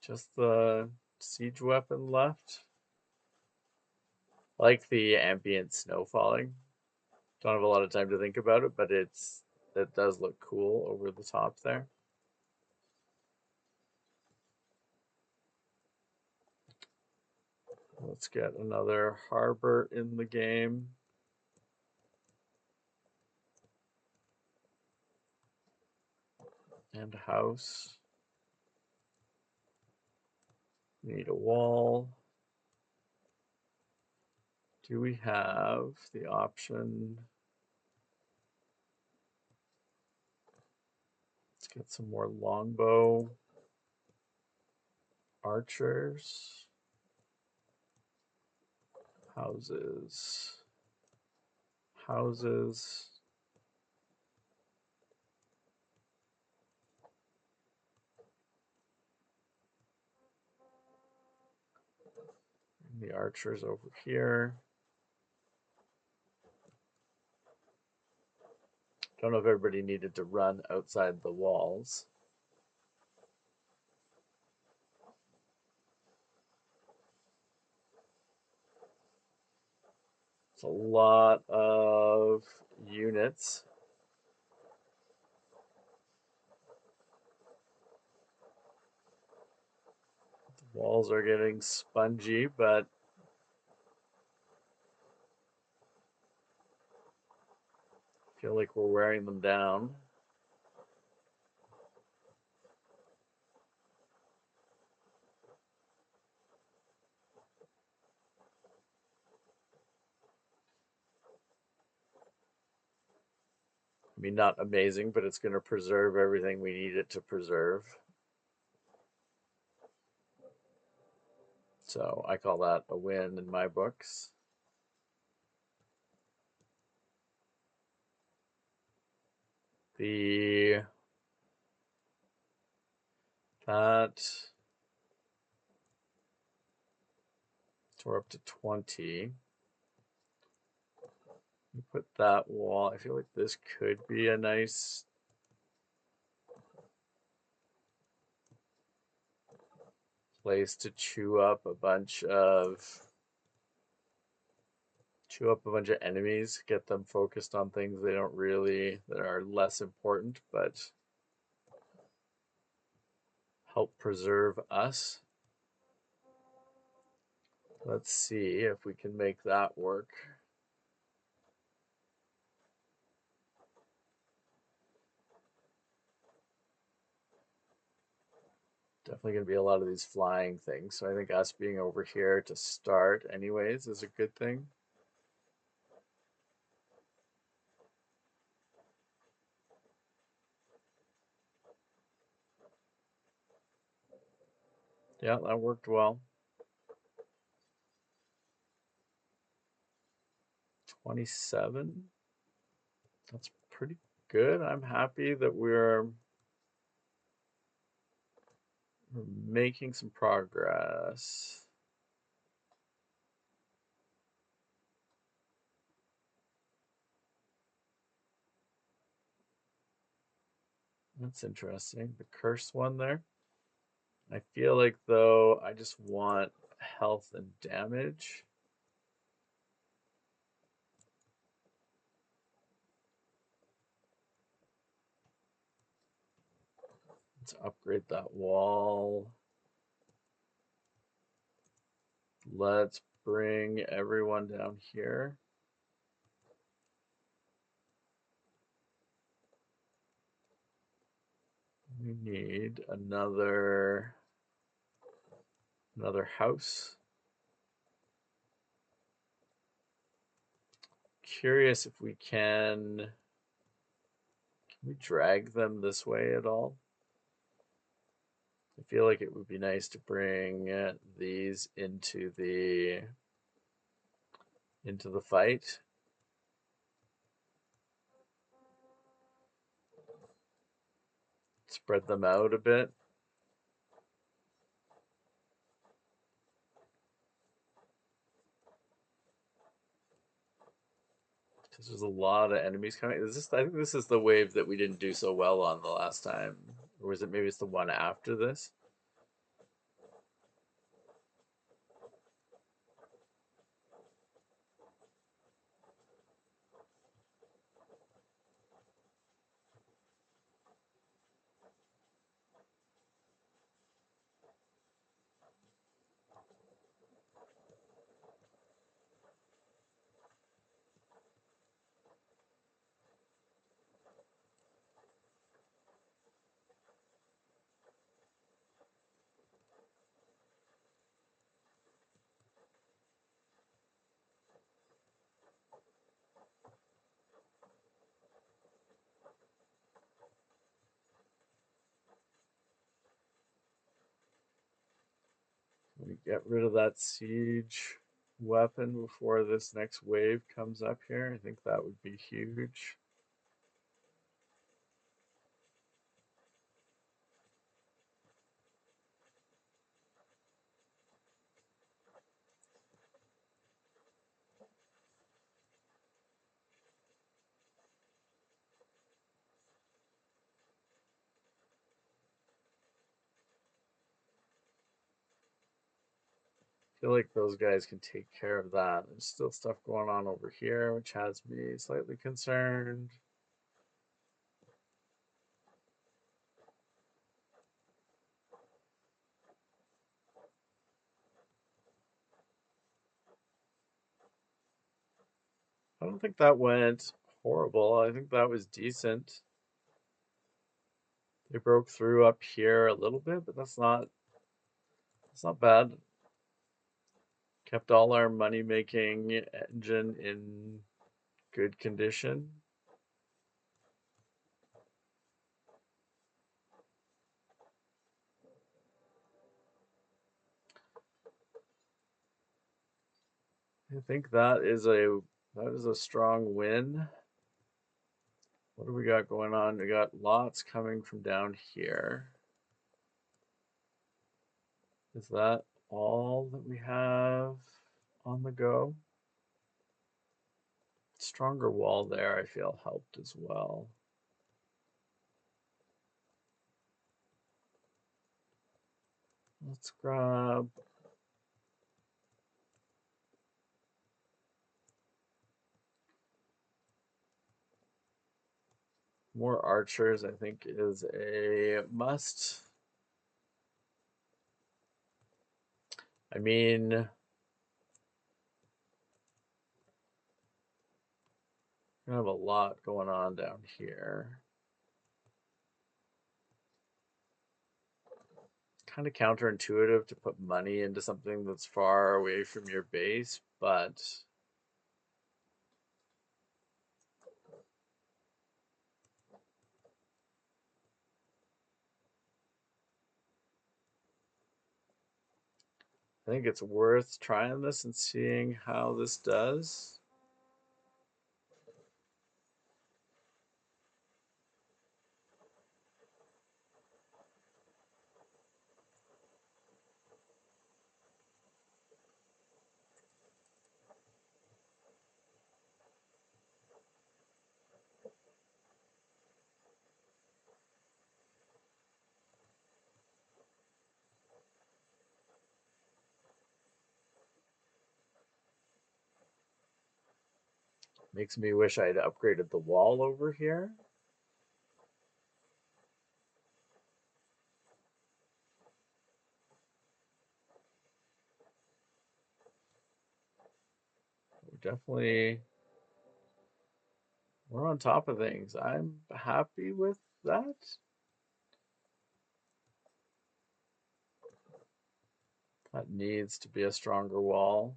Just the siege weapon left. I like the ambient snow falling. Don't have a lot of time to think about it, but it does look cool over the top there. Let's get another harbor in the game. And a house. We need a wall. Do we have the option? Let's get some more longbow archers. Houses. Houses. And the archers over here. Don't know if everybody needed to run outside the walls. It's a lot of units. The walls are getting spongy, but I feel like we're wearing them down. I mean, not amazing, but it's going to preserve everything we need it to preserve. So I call that a win in my books. That so we're up to 20. We put that wall. I feel like this could be a nice place to chew up a bunch of enemies, get them focused on things they don't really that are less important, but help preserve us. Let's see if we can make that work. Definitely going to be a lot of these flying things. So I think us being over here to start anyways is a good thing. Yeah, that worked well. 27. That's pretty good. I'm happy that we're making some progress. That's interesting. The curse one there. I feel like, though, I just want health and damage. Let's upgrade that wall. Let's bring everyone down here. We need another house. Curious if we can we drag them this way at all? I feel like it would be nice to bring these into the fight. Spread them out a bit. Because there's a lot of enemies coming. I think this is the wave that we didn't do so well on the last time. Or was it maybe it's the one after this? We get rid of that siege weapon before this next wave comes up here. I think that would be huge. I feel like those guys can take care of that. There's still stuff going on over here, which has me slightly concerned. I don't think that went horrible. I think that was decent. They broke through up here a little bit, but that's not bad. Kept all our money making engine in good condition. I think that is a strong win. What do we got going on? We got lots coming from down here. Is that all that we have on the go? Stronger wall there, I feel, helped as well. Let's grab more archers, I think, is a must. I mean, we have a lot going on down here. Kind of counterintuitive to put money into something that's far away from your base, but I think it's worth trying this and seeing how this does. Makes me wish I'd upgraded the wall over here. Definitely, we're on top of things. I'm happy with that. That needs to be a stronger wall.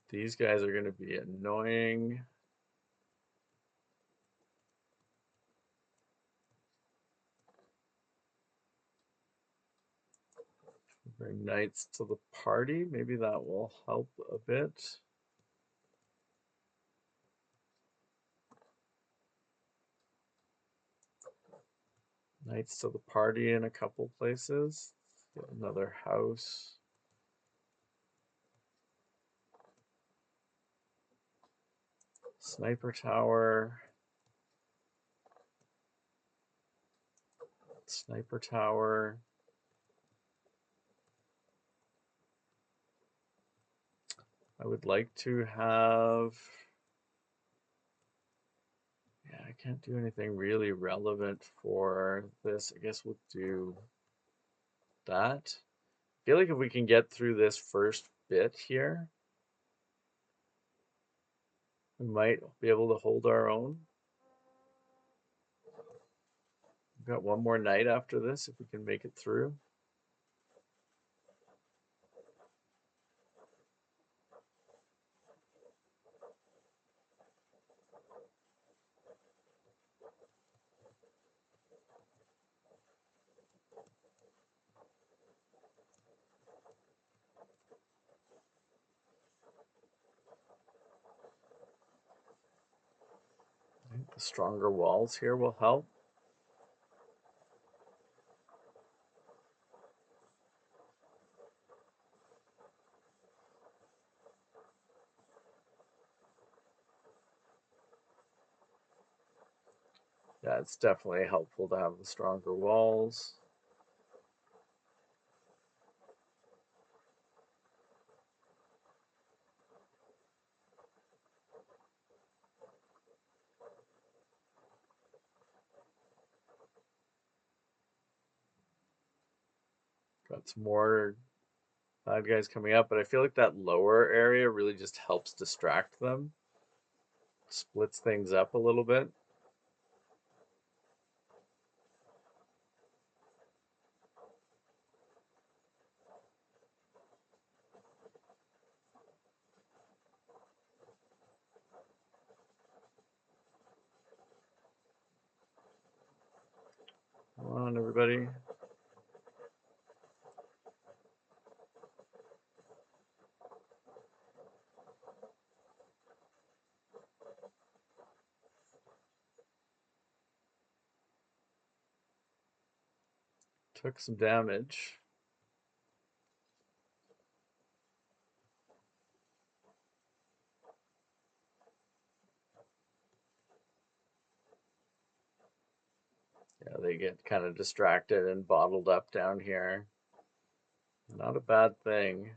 These guys are going to be annoying. Bring knights to the party. Maybe that will help a bit. Knights to the party in a couple places. Get another house. Sniper tower. Sniper tower. I would like to have. Yeah, I can't do anything really relevant for this. I guess we'll do that. I feel like if we can get through this first bit here, we might be able to hold our own. We've got one more night after this if we can make it through. I think the stronger walls here will help. Yeah, it's definitely helpful to have the stronger walls. Got some more bad guys coming up, but I feel like that lower area really just helps distract them. Splits things up a little bit. Come on, everybody. Took some damage. Yeah, they get kind of distracted and bottled up down here. Not a bad thing.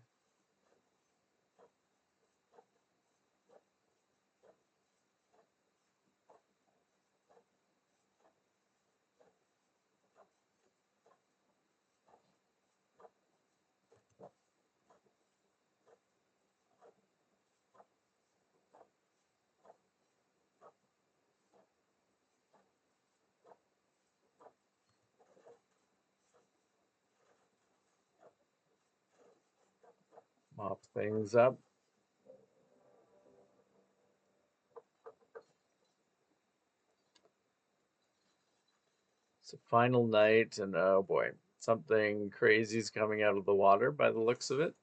Mop things up. So final night, and oh boy, something crazy is coming out of the water by the looks of it.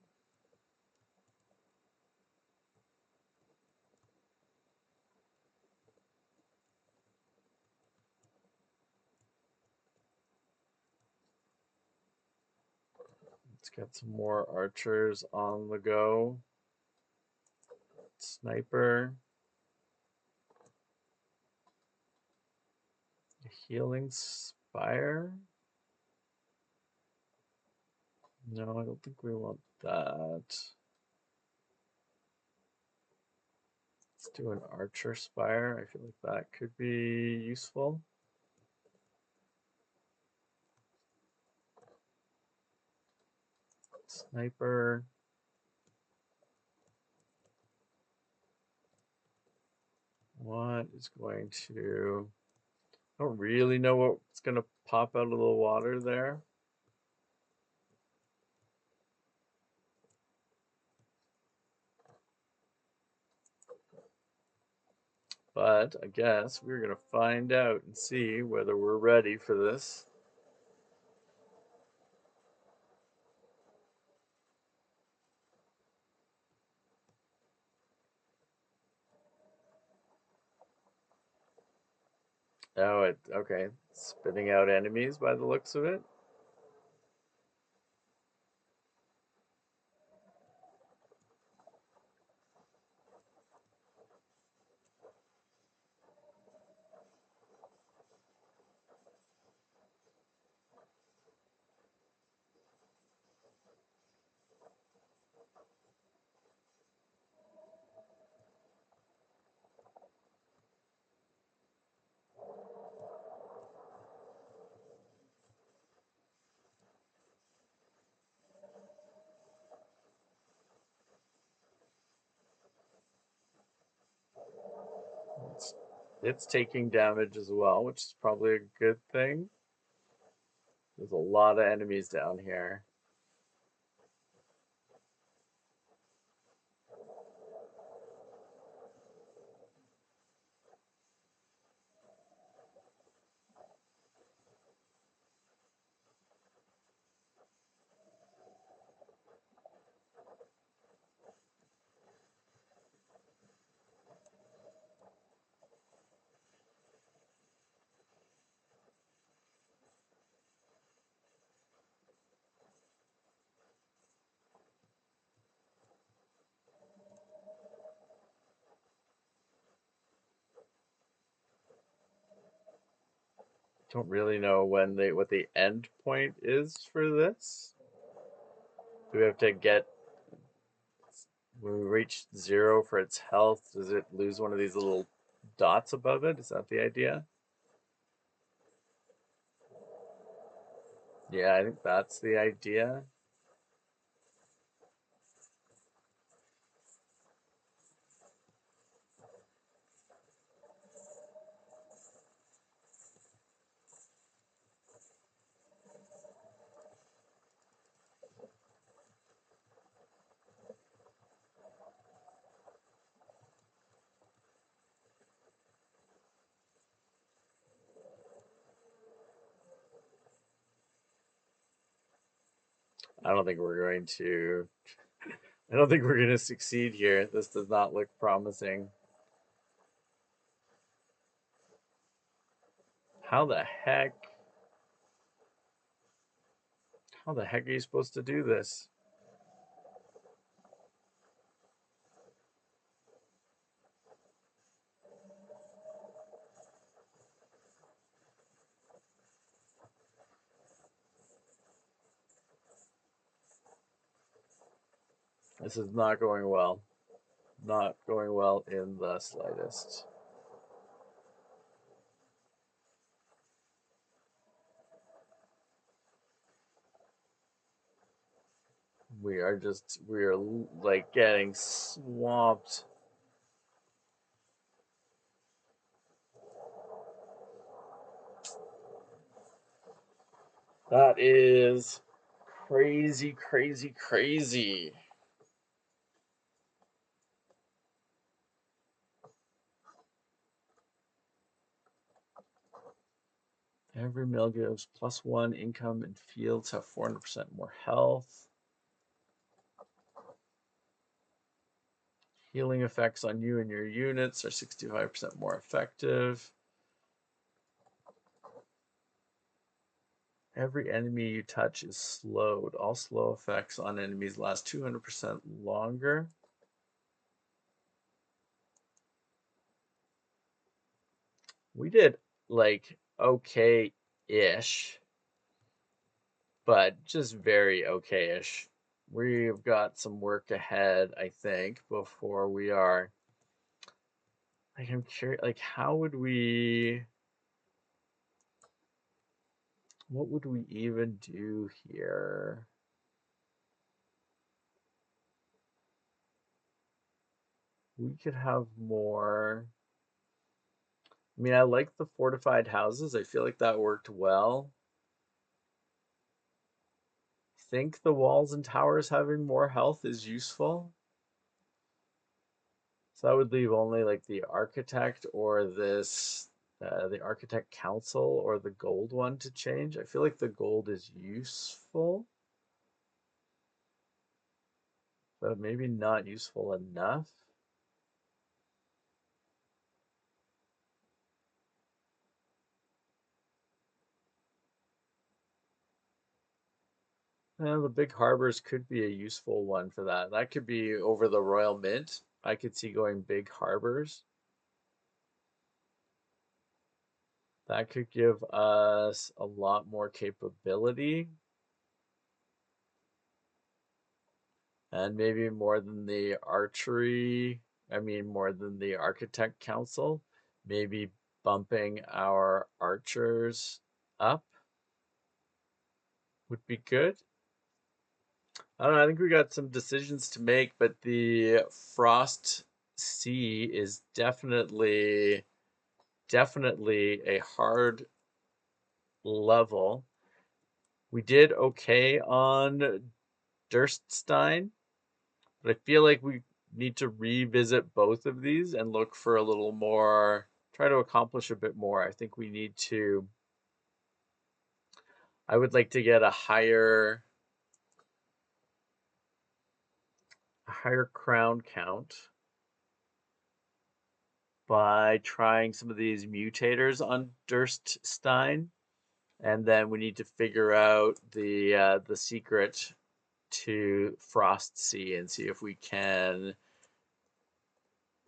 Let's get some more archers on the go. Sniper. Healing Spire. No, I don't think we want that. Let's do an archer spire. I feel like that could be useful. Sniper. What is going to... I don't really know what's going to pop out of the water there. But I guess we're going to find out and see whether we're ready for this. Oh, okay. Spitting out enemies by the looks of it. It's taking damage as well, which is probably a good thing. There's a lot of enemies down here. Don't really know what the end point is for this. Do we have to get when we reach 0 for its health? Does it lose one of these little dots above it? Is that the idea? Yeah, I think that's the idea. I don't think we're going to. I don't think we're going to succeed here. This does not look promising. How the heck? How the heck are you supposed to do this? This is not going well. Not going well in the slightest. We are like getting swamped. That is crazy, crazy, crazy. Every meal gives +1 income, and fields have 400% more health. Healing effects on you and your units are 65% more effective. Every enemy you touch is slowed. All slow effects on enemies last 200% longer. We did like okay-ish. but just very okay-ish. We've got some work ahead, I think, before we are. Like, I'm curious, like, how would we, what would we even do here? We could have more. I mean, I like the fortified houses. I feel like that worked well. Think the walls and towers having more health is useful. So that would leave only like the architect or this, the architect council or the gold one to change. I feel like the gold is useful, but maybe not useful enough. The big harbors could be a useful one for that. That could be over the Royal Mint. I could see going big harbors. That could give us a lot more capability and maybe more than the archery. I mean, more than the architect council. Maybe bumping our archers up would be good. I don't know. I think we got some decisions to make, but the Frost Sea is definitely a hard level. We did okay on Durststein, but I feel like we need to revisit both of these and look for a little more, try to accomplish a bit more. I think we need to, I would like to get a higher crown count by trying some of these mutators on Durststein. And then we need to figure out the secret to Frostsee and see if we can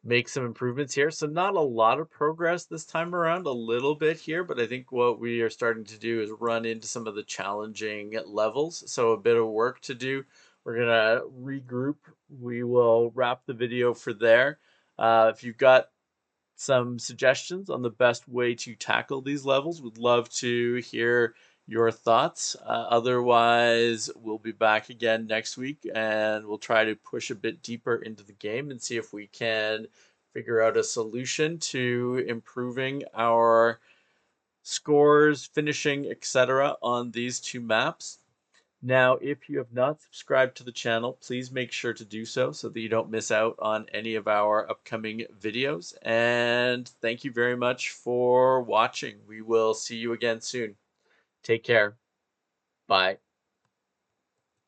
make some improvements here. So not a lot of progress this time around, a little bit here, but I think what we are starting to do is run into some of the challenging levels. So a bit of work to do. We're gonna regroup. We will wrap the video for there. If you've got some suggestions on the best way to tackle these levels, would love to hear your thoughts. Otherwise, we'll be back again next week and we'll try to push a bit deeper into the game and see if we can figure out a solution to improving our scores, finishing, etc. on these two maps. Now, if you have not subscribed to the channel, please make sure to do so so that you don't miss out on any of our upcoming videos. And thank you very much for watching. We will see you again soon. Take care. Bye.